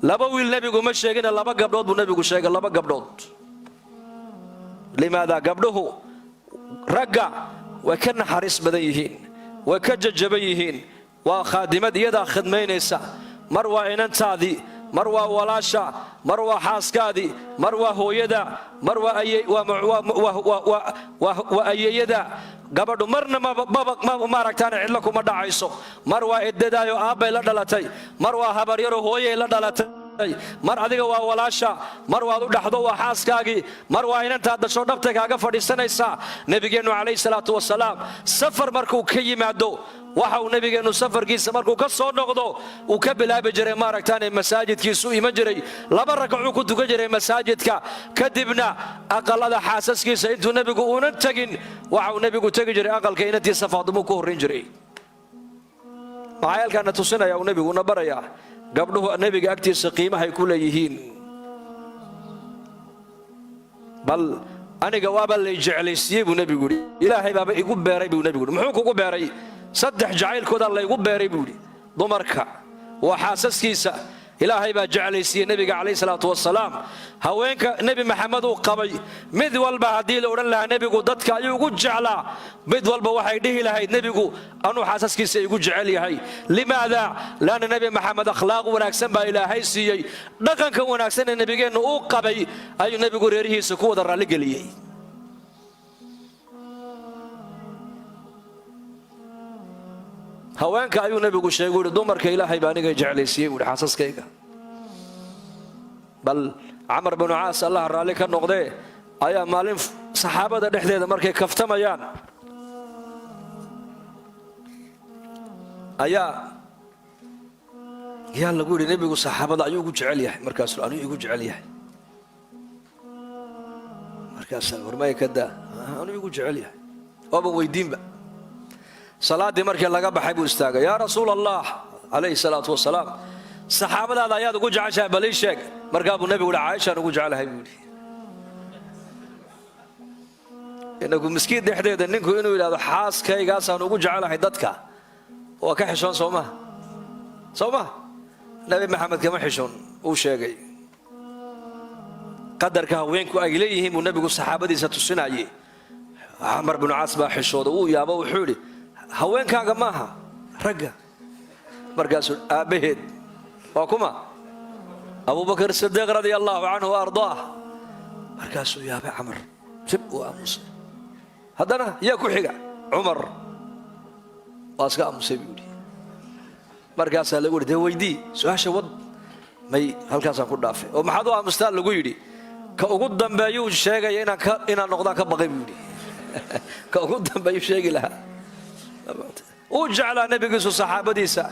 2 wiil nebigu ma sheegine 2 gabdhood buu nebigu sheegay. 2 gabdhood. limaada? gabdhuhu ragga way ka naxariis badan yihiin, way ka jajaban yihiin. waa khaadimad iyadaa khidmaynaysa, mar waa inantaadii, mar waa walaasha, mar waa xaaskaadii, mar waa hooyada, mar waa ayeeyada. gabadhu marna maaragtaan cidlo kuma dhacayso, mar waa eddadaayo aabbay la dhalatay, mar waa habaryaro hooyay la dhalatay, mar adiga waa walaasha, mar waad u dhaxdo waa xaaskaagii, mar waa inantaad dhasho dhabtay kaaga fadhiisanaysaa. nebigeennu calayhi salaatu wasalaam safar markuu ka yimaado, waxa uu nebigeennu safarkiisa markuu ka soo noqdo uu ka bilaabi jiray maaragtaan masaajidkiisu iman jiray, 2 ragcuu ku tukan jiray masaajidka. kadibna aqalada xaasaskiisa intuu nebigu uunan tegin, waxa uu nebigu tegi jiray aqalka inantiisa Faatimo ku horrayn jiray. maxaa halkaana tusinaya uu nebiguna barayaa gabdhuhu nebiga agtiisa qiimahay ku leeyihiin. bal aniga waaba lay jeclaysiiyey buu nebigu yidhi, ilaahay baaba igu beeray buu nebigu yidhi. muxuu kugu beeray? 3 jacaylkooda laygu beeray buu yidhi. dumarka waa xaasaskiisa, ilaahay baa jeclaysiiyey nebiga calayhi salaatu wasalaam. haweenka nebi maxamed uu qabay mid walba haddii la odhan lahaa nebigu dadka ayuu ugu jeclaa, mid walba waxay dhihi lahayd nebigu anuu xaasaskiisa igu jecel yahay. limaada? laanna nebi maxamed akhlaaq wanaagsan baa ilaahay siiyey. dhaqanka wanaagsan ee nebigeennu uu qabay ayuu nebigu reerihiisa ku wada raalligeliyey. haweenka ayuu nebigu sheegay yidhi dumarka ilaahay baa aniga jeclaysiiyey buu yidhi xaasaskayga. bal camar binu caas allah raalli ka noqdee ayaa maalin saxaabada dhexdeeda markay kaftamayaan yaa lagu yidhi nebigu saxaabada ayuu ugu jecel yahay, markaasuu anuu igu jecel yahay. markaasaa warmaya ka daa, anuu igu jecel yahay, waaba weydiinba. salaaddii markii laga baxay buu istaagay, yaa rasuul allah calayhi salaatu wasalaam, saxaabadaada ayaad ugu jeceshahay bal ii sheeg. markaa buu nebigu yidhi caaishaan ugu jecelahay buu yidhi. inagu miskiin dhexdeeda ninku inuu yidhahdo xaaskaygaasaan ugu jecelahay dadka waa ka xishoon soo maha nebi maxamed kama xishoon, uu sheegay qadarka haweenku ay leeyihiin buu nebigu saxaabadiisa tusinayey. camar binu caas baa xishooda, uu yaabo, wuxuu yidhi haweenkaaga maaha ragga. markaasuu aabbaheed waa kuma? abubakar sidiiq radia allaahu canhu wa ardaah. markaasuu yaabay camar, rib uu aamusay. haddana yaa ku xiga? cumar. waa iska aamusay buu yidhi. markaasaa lagu yidhi dee weydii su-aasha wad, may halkaasaan ku dhaafay. oo maxaad u aamustaa lagu yidhi? ka ugu dambeeyuu sheegaya inaan noqdaan ka baqay buu yidhi. ka ugu dambeeyuu sheegi lahaa. uu jeclaa nebigiisu saxaabadiisa,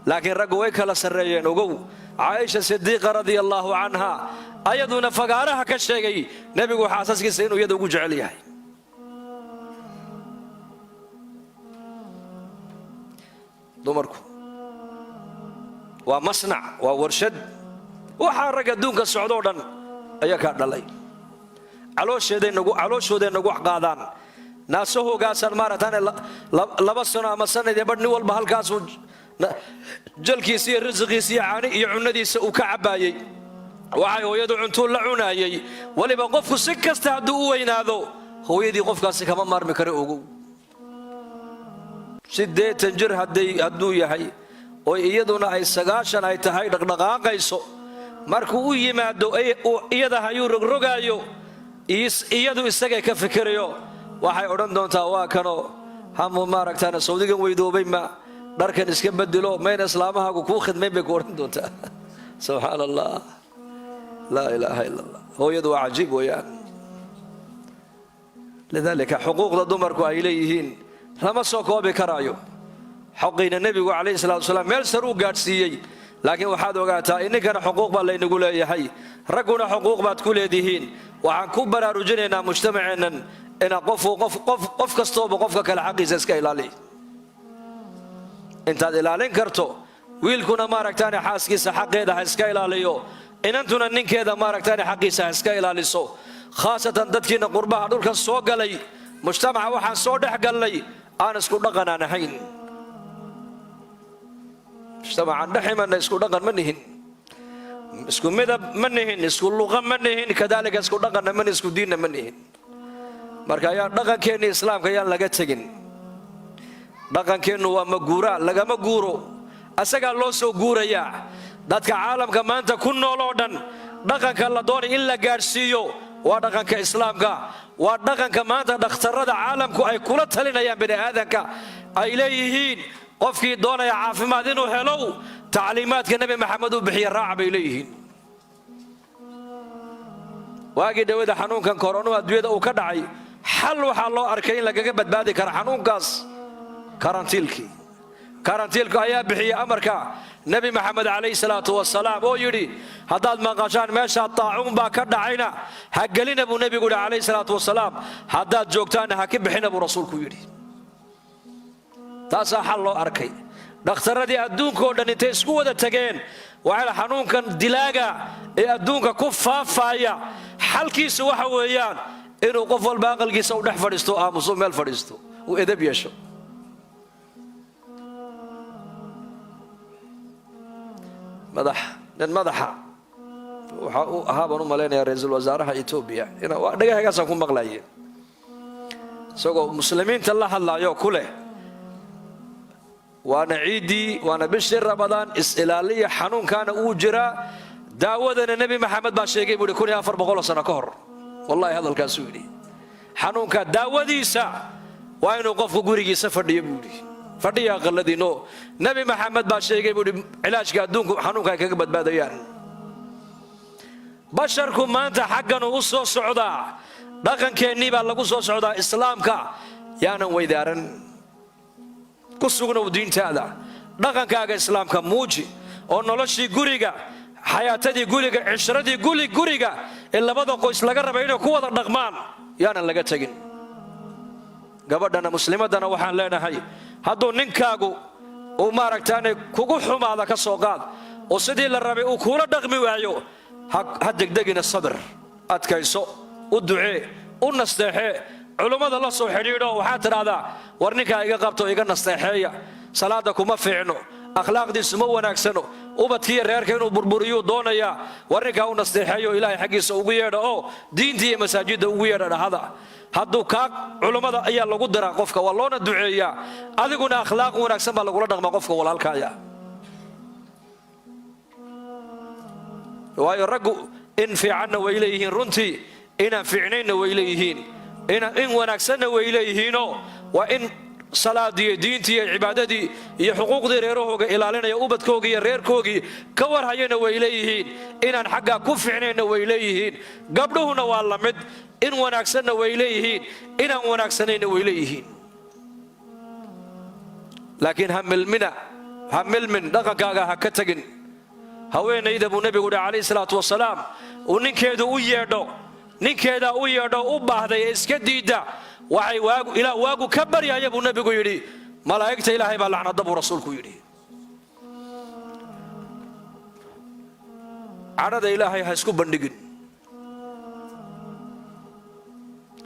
laakiin raggu way kala sarreeyeen. ogow, caaisha sidiiqa radia allaahu canha ayaduna fagaaraha ka sheegay nebigu xaasaskiisa inuu iyada ugu jecel yahay. dumarku waa masnac, waa warshad. waxaa rag adduunka socdoo dhan ayaa kaa dhalay. calooshooday nagu wax qaadaan. naasahoogaasaan maaragtaan 2 sano ama sanadii badh nin walba halkaasuu jalkiisa iyo risiqiisa iyo caani iyo cunnadiisa uu ka cabbaayey. waxay hooyadu cuntuu la cunaayey. weliba qofku si kasta hadduu u weynaado hooyadii qofkaasi kama maarmi kara. ogow, 80 jir hadduu yahay oo iyaduna ay 90 ay tahay, dhaqdhaqaaqayso, markuu u yimaado iyada hayuu rogrogaayo, iyadu isagay ka fikirayo. waxay odhan doontaa waa kanoo hamu maaragtaan sawdigan weydoobay ma dharkan iska bedelo, mayna islaamahaagu kuu khidmayn bay ku odhan doontaa. subxaan allah, laa ilaaha ila allah. hooyadu waa cajiib weeyaan. lidaalika xuquuqda dumarku ay leeyihiin lama soo koobi karaayo. xoqiina nebigu calayhi salaatu wasalaam meel sar uu gaadhsiiyey. laakiin waxaad ogaataa ininkana xuquuq baa laynagu leeyahay, ragguna xuquuq baad ku leedihiin. waxaan ku baraarujinaynaa mujtamaceennan inaa qof kastooba qofka kale xaqiisa iska ilaaliy. intaad ilaalin karto, wiilkuna maaragtaane xaaskiisa xaqeeda ha iska ilaaliyo, inantuna ninkeeda maaragtaane xaqiisa ha iska ilaaliso. khaasatan dadkiina qurbaha dhulkan soo galay, mujtamaca waxaan soo dhex gallay aan isku dhaqan aan ahayn. mujtamacaan dhex imanna isku dhaqan ma nihin, isku midab ma nihin, isku luqa ma nihin, kadaalika isku dhaqanna ma nihin, isku diinna ma nihin. marka ayaa dhaqankeena islaamka ayaan laga tagin dhaqankeenu waa maguura lagama guuro asaga loo soo guuraya dadka caalamka maanta ku nool oo dhan dhaqanka la doonay in la gaarsiiyo waa dhaqanka islaamka waa dhaqanka maanta dhakhtarada caalamku ay kula talinayaan bini aadanka ay leeyihiin qofkii doonaya caafimaad inuu helo tacliimaadka nabi maxamed uu bixiyo raac bay leeyihiin waagii dhawada xanuunkan corona adduunyada uu ka dhacay xal waxaa loo arkay in lagaga badbaadi karo xanuunkaas karantiilka ayaa bixiyay amarka nabi maxamed calayhi salaatu wasalaam oo yidhi haddaad maqashaan meesha taacuun baa ka dhacayna ha gelina buu nebigu yidhi calayhi salaatu wasalaam haddaad joogtaanna ha ka bixina buu rasuulku yidhi taasaa xal loo arkay dhakhtaradii adduunkoo dhan intay isku wada tageen waxay xanuunkan dilaaga ee adduunka ku faafaya xalkiisu waxa weeyaan inuu qof walba aqalkiisa u dhex fadhiisto aamuso meel fadhiisto uu edab yeesho nin madaxa waxa uu ahaa baan u malaynayaa ra'iisul wasaaraha Itoobiya waa dhagahaygaasaan ku maqlaayay isagoo muslimiinta la hadlaayo ku leh waana ciidii waana bishii Ramadaan is-ilaaliya xanuunkaana uu jira daawadana nabi maxamed baa sheegay buu 1400 sano ka hor wallahi hadalkaas uu yidhi xanuunka daawadiisa waa inuu qofku gurigiisa fadhiyo buu yidhi fadhiya qaladiino nabi maxamed baa sheegay buu cilaajka adduunku xanuunka ay kaga badbaadayaan basharku maanta xaggan uu soo socdaa dhaqankeennii baa lagu soo socdaa islaamka yaanan weydaaran ku sugnow diintaada dhaqankaaga islaamka muuji oo noloshii guriga xayaatadii guriga cishradii guriga ee labada qoys laga rabay inay ku wada dhaqmaan yaanan laga tagin gabadhana muslimadana waxaan leenahay hadduu ninkaagu uu maaragtaanay kugu xumaada ka soo qaad oo sidii la rabay uu kuula dhaqmi waayo ha degdegina sabir adkayso u ducee u nasteexee culummada la soo xidhiidho waxaad tidhaahdaa war ninkaa iga qabto iga nasteexeeya salaada kuma fiicno akhlaaqdiisu ma wanaagsano ubadkiiyo reerka inuu burburiyuu doonayaa war ninkaa u nasteexeeyo ilaahay xaggiisa ugu yeedha oo diintii iyo masaajidda ugu yeedha dhahada hadduu kaa culummada ayaa lagu diraa qofka waa loona duceeyaa adiguna akhlaaq wanaagsan baa lagula dhaqmaa qofka walaalkaaya waayo raggu in fiicanna way leeyihiin runtii inaan fiicnaynna way leeyihiin in wanaagsanna way leeyihiinoo waa in salaadii diintii iyo cibaadadii iyo xuquuqdii reerahooga ilaalinaya ubadkoogii iyo reerkoogii ka warhayana way leeyihiin inaan xaggaa ku fiicnayna way leeyihiin gabdhuhuna waa la mid in wanaagsanna way leeyihiin inaan wanaagsanayna way leeyihiin laakiin ha milmin dhaqankaaga ha ka tagin haweenayda buu nebigu yidhi calayhi salaatu wasalaam uu ninkeedu u yeedho ninkeeda u yeedho u baahday ee iska diidda waxay waagu ka baryaya buu nebigu yidhi malaa'igta ilaahay baa lacnada buu rasuulku yidhi cadhada ilaahay ha isku bandhigin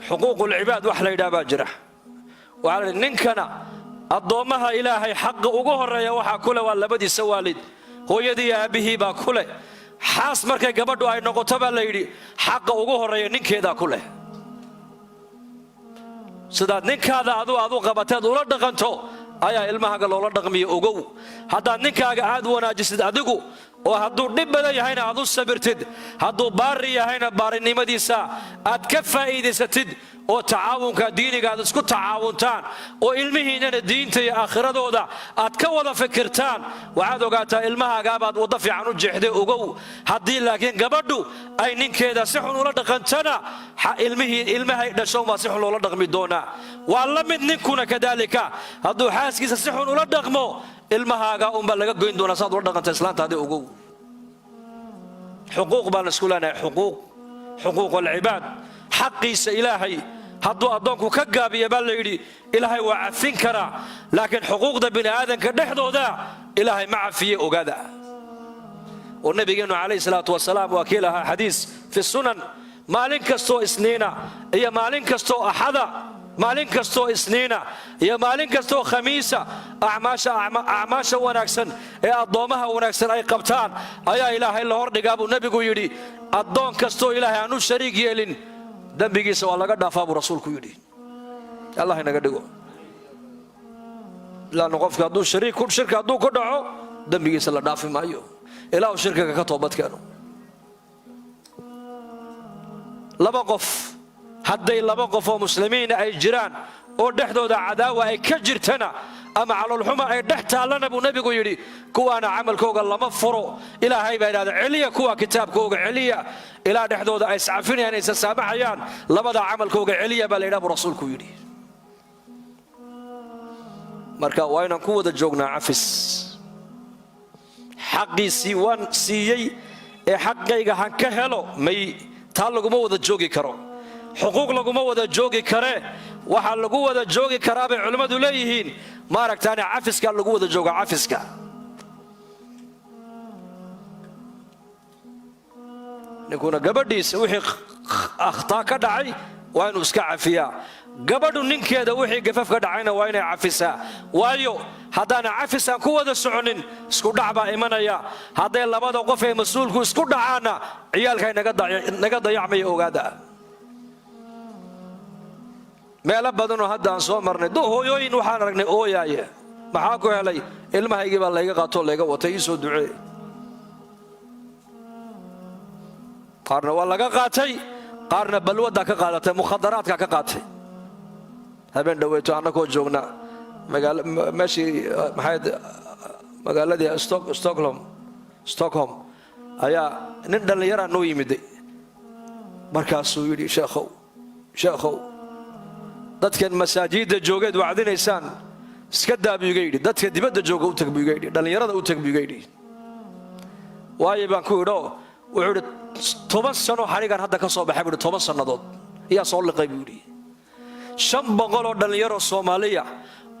xuquuqul cibaad wax la yidhaha baa jira waxaa la yidhi ninkana addoommaha ilaahay xaqa ugu horreeya waxaa ku leh waa labadiisa waalid hooyadii iyo aabbihii baa ku leh xaas markay gabadhu ay noqoto baa la yidhi xaqa ugu horreeya ninkeedaa ku leh sidaad ninkaada aad u qabateed ula dhaqanto ayaa ilmahaaga loola dhaqmiyo ogow haddaad ninkaaga aad wanaajisid adigu oo hadduu dhib badan yahayna aad u sabirtid hadduu baari yahayna baarinimadiisa aad ka faa'iidaysatid oo tacaawunka diiniga aad isku tacaawuntaan oo ilmihiinnana diinta iyo aakhiradooda aad ka wada fikirtaan waxaad ogaataa ilmahaagaabaad waddo fiican u jeexday ogow haddii laakiin gabadhu ay ninkeeda si xun ula dhaqantana ilmahay dhashoon baa si xun loola dhaqmi doonaa waa la mid ninkuna kadaalika hadduu xaaskiisa si xun ula dhaqmo ilmahaaga unbaa laga goyn doonaa saad ula dhaqanta islaantaadii ogow xuquuq baan isku leenahay xuquuq alcibaad xaqiisa ilaahay hadduu addoonku ka gaabiya baa la yidhi ilaahay waa cafin karaa laakiin xuquuqda bini aadanka dhexdooda ilaahay ma cafiye ogaada oo nabigeennu calayhi salaatu wasalaam waa kii lahaa xadiis fi sunan maalin kastoo isniina iyo maalin kastoo axada maalin kastoo isniina iyo maalin kastoo khamiisa acmaasha wanaagsan ee addoommaha wanaagsan ay qabtaan ayaa ilaahay la hordhigaa buu nebigu yidhi addoon kastoo ilaahay aan u shariig yeelin dambigiisa waa laga dhaafaa buu rasuulku yidhi. allah inaga dhigo. laana qofka hadduu shirka hadduu ku dhaco dambigiisa la dhaafi maayo ilaa uu shirkiga ka toobad keeno. laba qof hadday laba qof oo muslimiin ay jiraan oo dhexdooda cadaawa ay ka jirtana ama caloolxuma ay dhex taallana buu nabigu yidhi kuwaana camalkooga lama furo. ilaahay baa yidhahda celiya kuwa kitaabkooga celiya ilaa dhexdooda ay iscafinayaan ay saamaxayaan labada camalkooga celiya baa la yidhaha buu rasuulku yidhi. marka waa inaan ku wada joognaa cafis. xaqiisii waan siiyey ee xaqayga han ka helo may taa laguma wada joogi karo. xuquuq laguma wada joogi kare. waxaa lagu wada joogi karaa bay culimmadu leeyihiin maaragtaane cafiska lagu wada jooga. cafiska ninkuna gabadhiisa wixii akhtaa ka dhacay waa inuu iska cafiyaa. gabadhu ninkeeda wixii gafaf ka dhacayna waa inay cafisaa. waayo haddaana cafisaan ku wada soconin isku dhac baa imanaya. hadday labada qof ee mas-uulku isku dhacaanna ciyaalkay naga dayacmaya ogaada. meelo badanoo hadda aan soo marnay hooyooyin waxaan aragnay ooyaaya. maxaa ku helay? ilmahaygii baa layga qaatoo layga watay ii soo ducee. qaarna waa laga qaatay, qaarna balwaddaa ka qaadatay, mukhadaraadka ka qaatay. habeen dhaweyto annagoo joogna meeshii magaaladii Stockholm ayaa nin dhallinyaraa noo yimiday. markaasuu yidhi sheekhow dadkan masaajidda joogeed wacdinaysaan iska daa buu iga yidhi. dadka dibadda jooga u tag buu iga yidhi. dhallinyarada u tag buu iga yidhi. waayo baan ku idho wuxuu yidhi 10 sano xarigaan hadda ka soo baxay buu yidhi 10 sannadood ayaa soo liqay buu yidhi. 500 oo dhallinyaro Soomaaliya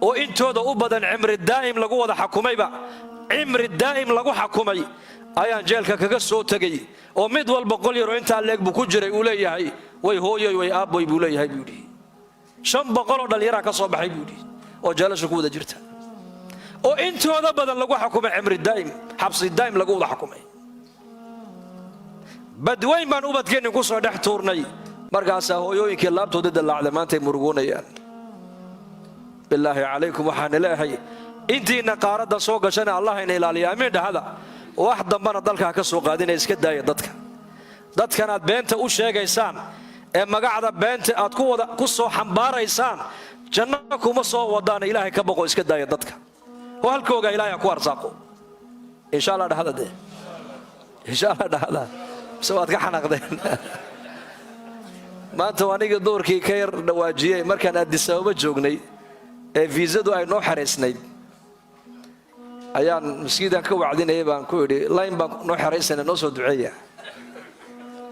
oo intooda u badan cimri daa'im lagu wada xukumayba cimri daa'im lagu xukumay ayaan jeelka kaga soo tagay oo mid walba qol yar oo inta leeg buu ku jiray uu leeyahay way hooyoy way aaboy buu leeyahay buu yidhi. 500 oo dhallinyaro ka soo baxay buu yidhi oo jeelasha ku wada jirta oo intooda badan lagu xukumay cimri daa'im xabsi daa'im lagu wada xukumay. badweyn baan ubadkeenni ku soo dhex tuurnay. markaasaa hooyooyinkii laabtooda dalaacday maantay murugoonayaan. bilaahi calaykum waxaan leeyahay intiina qaaradda soo gashana allah ina ilaaliya. amiin dhahada. wax dambana dalkaa ka soo qaadinaya iska daaya dadkan aad beenta u sheegaysaan ee magacda beenta aad ku soo xambaaraysaan janno kuma soo wadaana ilaahay ka boqo iska daaya dadka oo halkooga ilaahay ku arsaaqo insha Allah dhahada de insha Allah dhahada sawaad ka xanaaqdeen. maanta waaniga doorkii ka yar dhawaajiyay markaan Addis Ababa joognay ee viisadu ay noo xareysnayd ayaan masjiidan ka wacdinayay baan ku yidhi line baan noo xareysanay noo soo duceeya.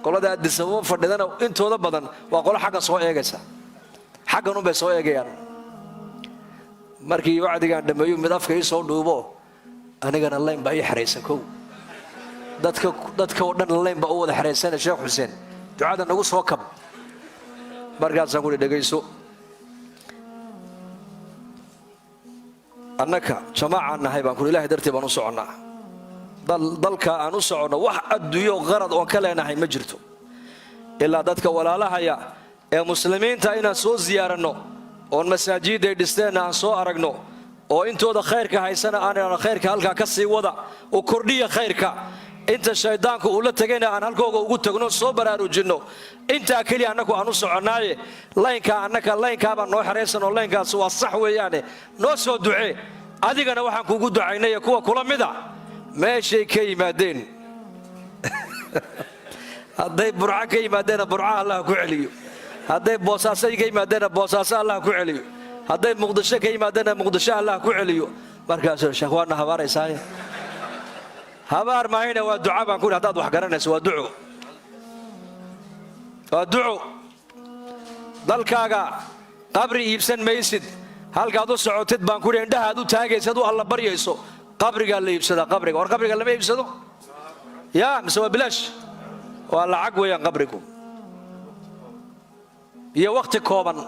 qolada Addis Ababa fadhidana intooda badan waa qolo xagga soo eegaysa xaggan u bay soo eegayaan. markii wacdigaan dhameeyo mid afka ii soo dhuubo anigana line baa ii xareysan kow dadka oo dhan line baa u wada xareysan. Sheekh Xuseen ducada nagu soo kab. markaasaan ku dhageyso annaka jamaacaan nahay baan ku ilaahay dartii baan u soconnaa. dalka aan u soconno wax adduunyo qarad oo ka leenahay ma jirto ilaa dadka walaalahaya ee muslimiinta inaan soo ziyaaranno oon masaajidda ay dhisteenna aan soo aragno oo intooda khayrka haysana aan khayrka halkaa ka sii wada oo kordhiya khayrka. inta shaydaanku uu la tagayna aan halkooga ugu tagno soo baraarujinno. intaa kaliya annagu aan u soconnaaye laynkaa baan noo xareysan oo laynkaas waa sax weeyaane noo soo ducee. adigana waxaan kuugu ducaynay kuwa kula mida meeshay ka yimaadeen hadday burca ka yimaadeenna burca Allah ku celiyo. hadday boosaaso ka yimaadeenna boosaaso Allah ku celiyo. hadday muqdisho ka yimaadeenna muqdisho Allah ku celiyo. markaas sheekh waana habaaraysaa habaar maahayna waa duca baan ku yidhi. haddaad wax garanayso waa duco. dalkaaga qabri iibsan maysid. halkaad u socotid baan ku yidhi indhahaad u taagaysad u alla baryayso qabrigaa la iibsadaa. qabriga war qabriga lama iibsado yaa mise waa bilaash? waa lacag weeyaan qabrigu iyo waqti kooban.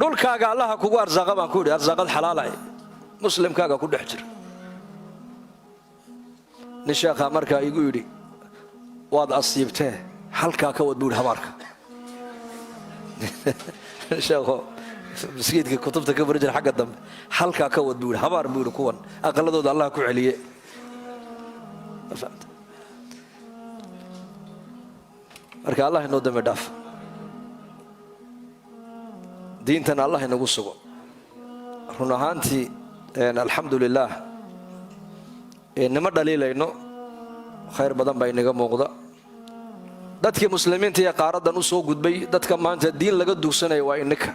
dhulkaaga allaha kugu arsaaqa baan ku yidhi arsaaqad xalaala muslimkaaga ku dhex jira نشاخا مركا يقولي واد أصيبته حلقة كود بول هبارك نشاخو مسكينك كتبتك برجل حق الدم حلقة كود بول هبار بول كون أقلدوا الله كعليه فهمت مركا الله إنه دم داف دينتنا الله إنه قصوا هنا هانتي الحمد لله إنما دليل إنه خير بدن بينك موجودة dadkii muslimiinta ee qaaradan u soo gudbay dadka maanta diin laga duugsanayo waa inaka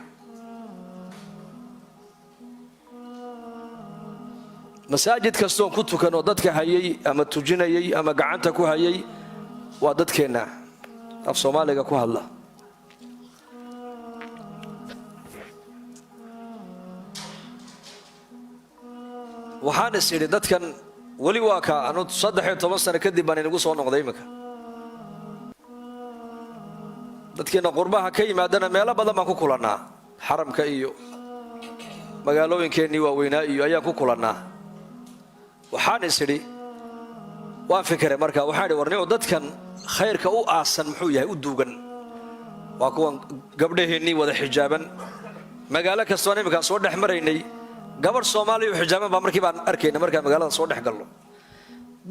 masaajid kasto ku tukano dadka hayay ama tujinayay ama gacanta ku hayay waa dadkeena af Soomaaliga ku hadla waxaan isiri dadkan wali waa ka anu 13 sano kadib baan inagu soo noqday imika dadkeena qurbaha ka yimaadana meelo badan baan ku kulanaa xaramka iyo magaalooyinkeennii waaweynaa iyo ayaan ku kulanaa waxaan isiri waan fikiray markaa waxaan idhi warniyo dadkan khayrka u aasan muxuu yahay u duugan waa kuwan gabdhaheennii wada xijaaban magaalo kastoo imika soo dhex maraynay gabadh Soomaali oo xijaaban baa markii baan arkaynay markaa magaalada soo dhex galno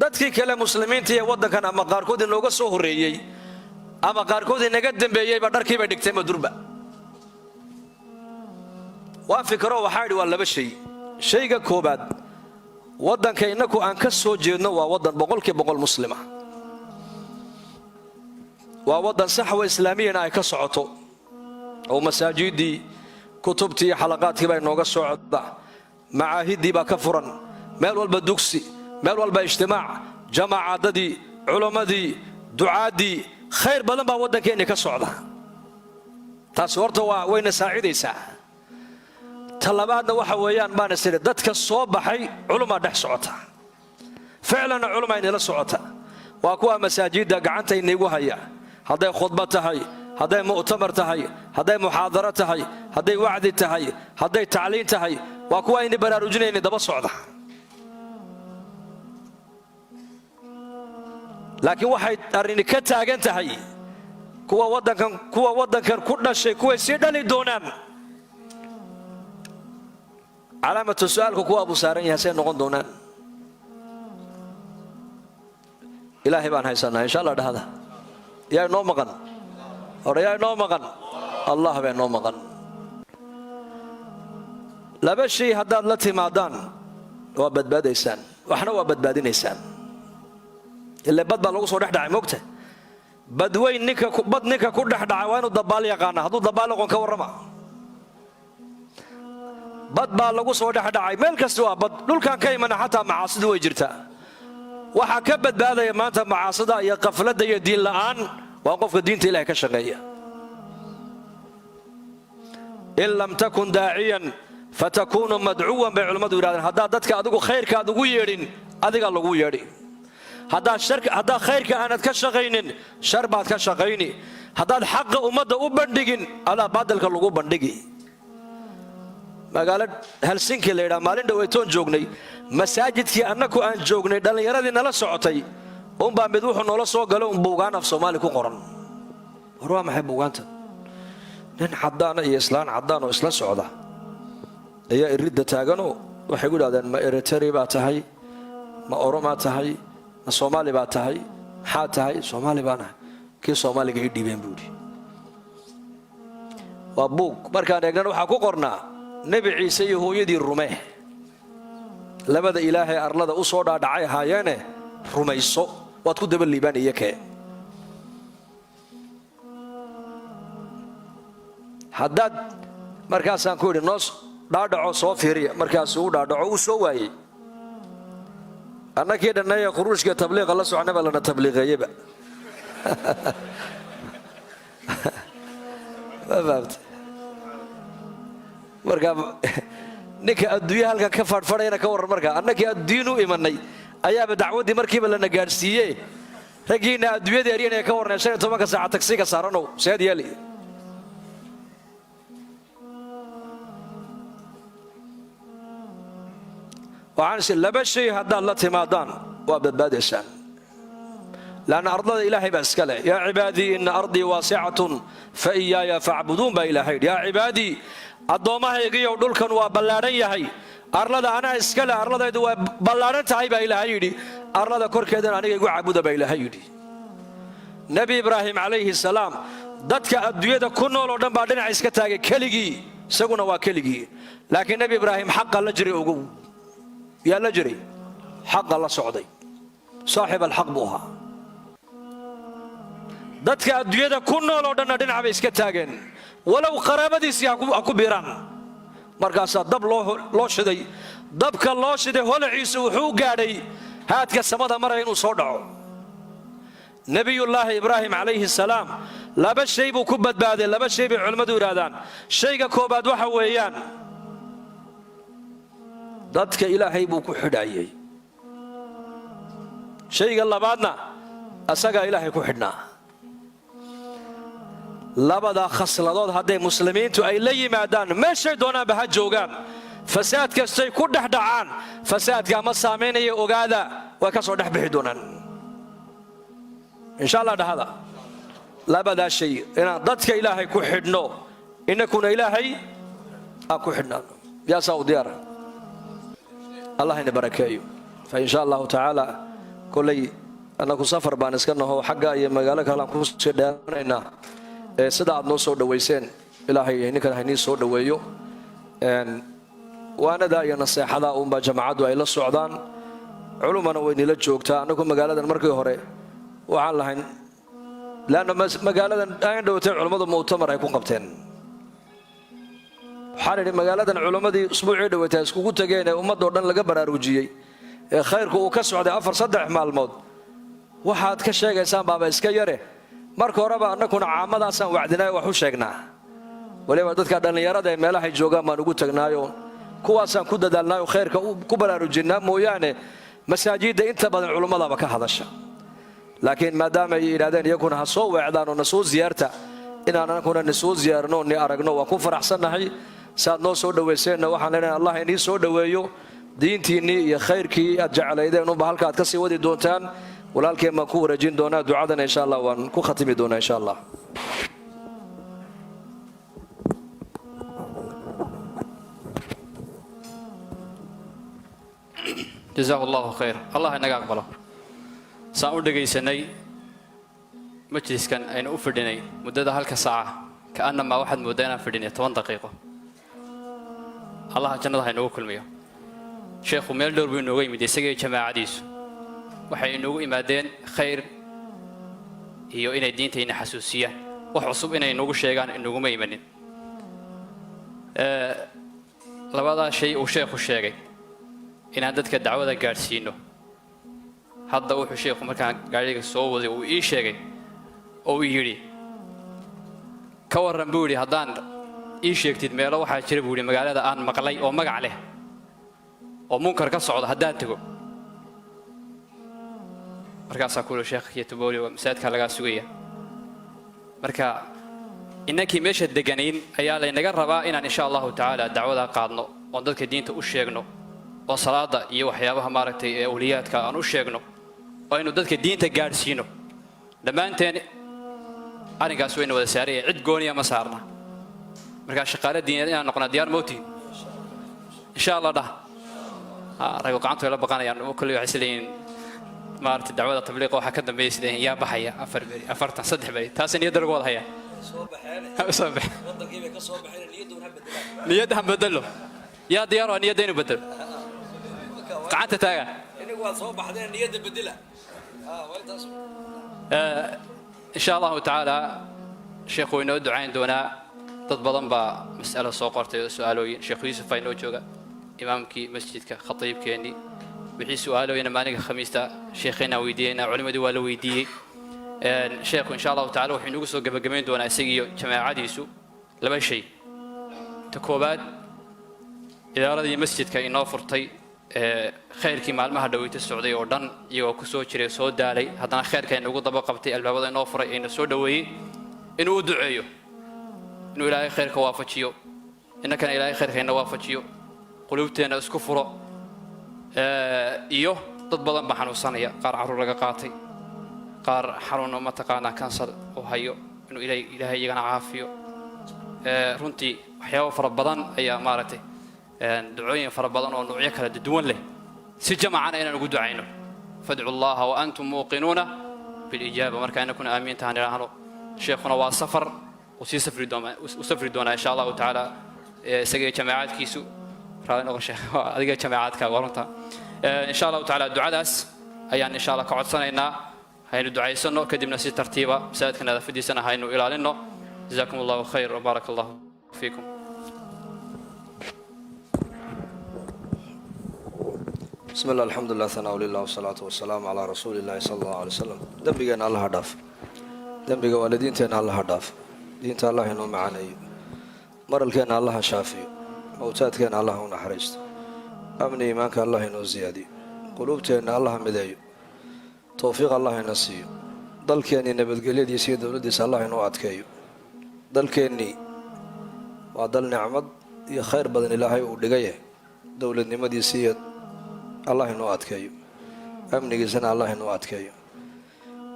dadkii kale muslimiinta ee wadankan ama qaarkood inooga soo horeeyay ama qaarkood inaga dambeeyay ba dharkii bay dhigtay madurba waa fikro waxa ay waa laba shay shayga koobaad wadanka inaku aan ka soo jeedno waa wadan boqolkiiba boqol muslima waa wadan sax oo islaamiyana ay ka socoto oo masaajidii kutubtii xalaqaadkii bay nooga socda macaahidii baa ka furan meel walba dugsi meel walba ijtimaac jamaacadii culumadii ducaadii خير بدن با ودنkeena ka socda taas horta waa wayna saacidaysaa talabaadna waxa weeyaan baan isiri dadka soo baxay culuma dhex socota ficlan culuma inay la socota waa kuwa masaajida gacanta inagu haya haday khudbad tahay haday mu'tamar tahay haday muhaadara tahay haday wacdi tahay haday tacliin tahay waa kuwa inay baraarujinayeen daba socda laakiin waxay arin ka taagan tahay kuwa wadankan ku dhashay kuwa si dhali doonaan calaamatu su'aalku kuwa abu saaran yahay noqon doonaan ilaahay baan haysanaa insha Allah dhahada yaa noo maqan yaa noo maqan Allah baa noo maqan laba shay hadaad la timaadaan waa badbaadaysaan waxna waa badbaadinaysaan إلا بدل لو صور دحدع موقته بدوين نكا كل دحدع وينو ضبال يقانا هذو ضبال لقون كورما بدل لو صور دحدع ملك سوا دول كان كيمنا حتى معاصد ويجرتا وحكبت بهذا يا مانتا معاصد يا قفلة يا دين الآن وقف الدين تلاقي كشغية إن لم تكن داعيا فتكون مدعوا بعلماء ورادن هذا دتك أدوكو خير كأدوكو يرين أديك الله يري هذا خيرك أنا كشغينين شربات كشغيني هذا الحق أمده وبندقين على بعدك اللقو بندقي ما قالت هلسنكي ليرا مالين دويتون جوغني مساجد كي أنكو أن جوغني دل يردي نلا سعطي بام بدوحو نلا سوغلو بوغانا في صومالي كو قرن روح محي بوغانتا نين حدانا إسلان حدانا إسلان سعودا إيا إريد تاغانو وحيقول هذا ما إريتري باتهاي ما أوروما تهاي Soomaali baa tahay maxaa tahay Soomaali baana kii Soomaaliga ay dhibeen buuri waa buug markaan eegnan waxa ku qornaa nabi Ciise iyo hooyadii Rumee labada ilaahay arlada u soo dhaadhacay haayeen rumayso waad ku daba liibaan iyakee haddaad markaasaan ku idhi noos dhaadhaco soo fiiriya markaasuu u dhaadhaco u soo waayey أنا كده نيا خروج كتبليغ الله سبحانه وتعالى تبليغ يبقى ما فهمت مركب نك أدوية هلك كفر فرينا كور مركب أنا كي أدينه إيماني أيام دعوتي مركب لنا جالسية رجينا أدوية ديرينا كور نشأت ثم كساعة تكسي كسرانو سيد يلي وعن لبشي هذا الله تمادان وبدبادسان لأن أرض إلهي بأسكله يا عبادي إن أرضي واسعة فإياي فاعبدون بإلهي يا عبادي الضومها يجي ودولكن وبلارن يهي أرض أنا إسكله أرض يدو بلارن تعي بإلهي أرض كركدن أنا يجوا عبود بإلهي نبي إبراهيم عليه السلام dadka adduunyada ku nool oo dhan baa dhinac iska taagay keligii isaguna waa keligii laakiin nabi ibraahim xaqa la jiray ugu yaa la jiray xaqa la socday saaxib alxaq buha dadka adduunyada ku nool oo dhan dhinac bay iska taageen walaw qaraabadiisi ha ku biiraan markaas dab loo shiday dabka loo shiday holaciisu wuxuu gaadhay haadka samada maray inuu soo dhaco نبي الله إبراهيم عليه السلام لا بشيء بكبت بعد لا بشيء بعلماء دورادان شيء كوباد وحويان ضدك إلهي بوكو حدايي شيء الله بعدنا أسقى إلهي كوحدنا لا بدا خصل ضد هذه مسلمين تو أي لي معدان ما شيء دونا بهالجوجان فساد كستي كل دعان فساد كما ساميني وقادا وكسر دحبه دونان إن شاء الله هذا لا بد شيء إن ضدك إلهي كحدنا إن كنا إلهي أكحدنا يا سعوديار الله يبارك فإن شاء الله تعالى كل أنا كسافر بانسكنا هو حاجة يمجالك هلا كوسدنا سداد نص دويسين إلهي هنيك هني صود دويو وأنا داعي نصيحة هذا بجماعات وإلى السعودان علومنا وين لجوكتا أنا كم مجالات المركز هوري وعن لهن لأن مجالات عنده علماء مؤتمر يكون قبتين حالي مجالات العلماء دي أسبوعين دوتها سكوت تجينا ومد دورنا لجبر أروجي خيرك وكسر هذا أفر صدق مع الموت واحد كشيء إنسان بابا إسكيره مركو ربع نكون عامة أصلا وعدنا وحوشنا ولا ودك هذا يرى ده ملاح الجوجا ما نقول تجنايون كواسا كود دلنا وخيرك كبر أروجينا مو يعني مساجد أنت بدل العلماء لا بكها هذا الشيء لكن ما دام يرادين يكون هالصو وعدان ونسوس زيارته إن أنا نكون نسوس زيارنو إني أرجنو وأكون فرحسنا هي ساد نو سود ويسنا وحنا الله إني سود ويو دينتي إني خير كي أجعل إذا إنه بحالك أتكسي ودي دونتان ولكن ما كو رجين دونا دعاءنا إن شاء الله ونكو ختمي دونا إن شاء الله. جزاه الله خير الله ينقى أقبله سأقول دقيسني مجلس كان أين أفردني مدة هالك ساعة كأنما واحد مدينا فردني 8 دقيقة الله جنة هينو كل مية شيخ ميل دور بينوي مدي سجى جماعة عديس وحينو إمادين خير هي إن الدين تين حسوسية وحصوب إن ينوجو شيئان إنه ما يمنين لبعض شيء وشيخ وشيء إن عندك الدعوة جالسينه هذا هو الشيخ مركان قاعد يسوي وإيش شيء أو يجري كورن بوري هذان إيش يكتد ميلا واحد شرب بوري مقالة ده أنا مقلي أو مق عليه أو ممكن كصعود هذان تقول مركان سأقول الشيخ يتبولي ومساعد كلا سوية مركا إنك مش الدجانين أيال نجربها إن شاء الله تعالى الدعوة قادنا وندك الدين تأشيغنا وصلاة يوحيابها ماركتي أوليات كأن أشيغنا وإنه ذلك الدين تجارسينه لما أنت أنا قاسوين ولا ساري عد قوني مسارنا مركا شقالة الدين أنا نقول ديار موتي إن شاء الله ده رجل قعنت ولا بقانا يعني كل يحسلين مارت الدعوة التبليغ وحكذا بيسدين يا بحيا أفرت صدق بي تاسن يدرق والله هي صبح وضل كيف كصبح اليد ونهبدله بدله يا ديار وأن يدين بدل قعنت تاجا إن شاء الله تعالى شيخ وينو دعين دونا تضبطن بمسألة صقرت سؤالوين شيخ يوسف فينو جوجا إمامك مسجدك خطيب كيني بحي سؤالوين مانك خميستا شيخنا ويدينا علماء دوالو ويدي شيخ إن شاء الله تعالى وحين نقصوا قبل جمين دونا سيجيو جماعة عديسو لما شيء تكوبات إذا أراد مسجدك إنه فرطي خيركii maalmaha dhaweeyay Sacuudiga oo dhan iyagoo ku soo jiray soo daalay haddana khayrka inuu daba qabtay albaabada inoo furay inuu soo dhaweeyay inuu duceeyo inuu Ilaahay khayrka waafajiyo inakana Ilaahay khayrka inoo waafajiyo qulubteena isku furo iyo dad badan baa xanuunsanaya qaar carruur laga qaatay qaar xanuuno mataqaanaa kansar oo hayo inuu ilaahay iyagana caafiyo runtii waxyaabo fara badan ayaa maaragtay ducooyin fara badan oo nuucyo kala duwan leh si jamacana inaan ugu ducayno fadcu allaha wa antum muuqinuuna bilijaaba marka inakuna aamiintahan idhaahno sheekhuna waa safar usii safri doonaa insha allahu tacaala isaga jamaacadkiisu raali noqo sheekh adiga jamaacadkaaga waa runta insha allahu tacaala ducadaas ayaan insha allah ka codsanaynaa haynu ducaysano kadibna si tartiiba masaajidka nadaafadiisana haynu ilaalino jazakum allahu khayr wa baaraka allahu fiikum بسم الله الحمد لله ثناء لله والصلاة والسلام على رسول الله صلى الله عليه وسلم دنبغينا الله داف دنبغا والدينتنا الله داف دينتا الله إنه معنا مرلكنا الله شافي موتاتكنا الله نحرست أمن إيمانك الله إنه زيادي قلوبتنا الله مدايو توفيق الله نسيو ضلكني نبت قليل يسيد ولدي الله إنه أتكيو ضلكني وضل نعمد يا خير بدن الله ودقيه دولة نمدي سيد الله إنه أتكيو أمني جزنا الله إنه أتكيو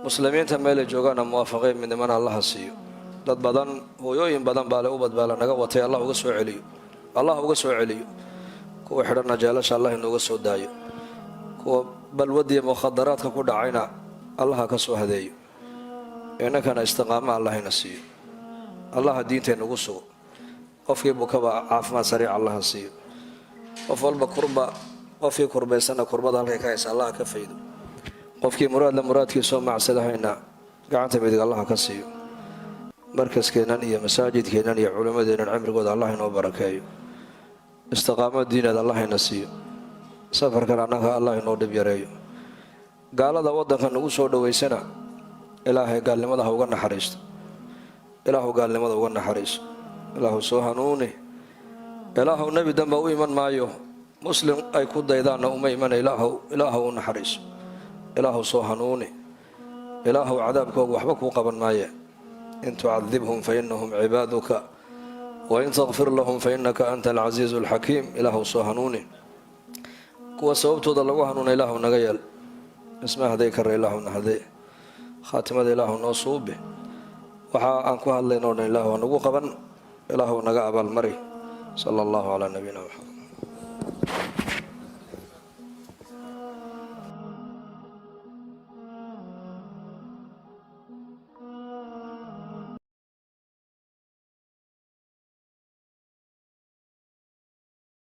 مسلمين تميل جوجانا موافقين من من الله سيو dad badan hooyooyin badan baa u badbaala naga watay Allah uga soo celiyo Allah uga soo celiyo kuwa xidhana jaalasha Allah inooga soo daayo kuwa balwadiya mukhadaraadka ku dhacayna Allah ka soo hadeeyo inakana istiqaama Allah ina siiyo Allah diinteena ugu sugo qofkii bukaba caafimaad sariic Allah siiyo qof walba kurba qofkii kurbaysana kurbada halkay ka haysa Allah ka faydo qofkii muraadkiisa macsadahayna gacanta midig Allah ka siiyo markaskeenan iyo masaajidkeenan iyo culimadeenan cimrigooda Allah inoo barakeeyo istiqaamad diineed Allah ina siiyo safarkan annaga Allah inoo dhib yareeyo gaalada waddanka nagu soo dhaweysana ilaahay gaalnimada ha uga naxariisto ilaahu gaalnimada uga naxariiso ilaahu soo hanuuni ilaahu nabi damba u iman maayo muslim ay ku daydaana uma iman ilaahu u naxariiso ilaahu soo hanuuni ilaahu cadaabkooga waxba kuu qaban maaye إن تعذبهم فإنهم عبادك وإن تغفر لهم فإنك أنت العزيز الحكيم إله صهنوني كوا سوبتو دلغو هنون إله نغيل اسمه هذيك إله نهدي خاتمة إله نصوبه وحا أنكو هالله نور إله ونغو قبن إله نغا أبا المري صلى الله على نبينا محمد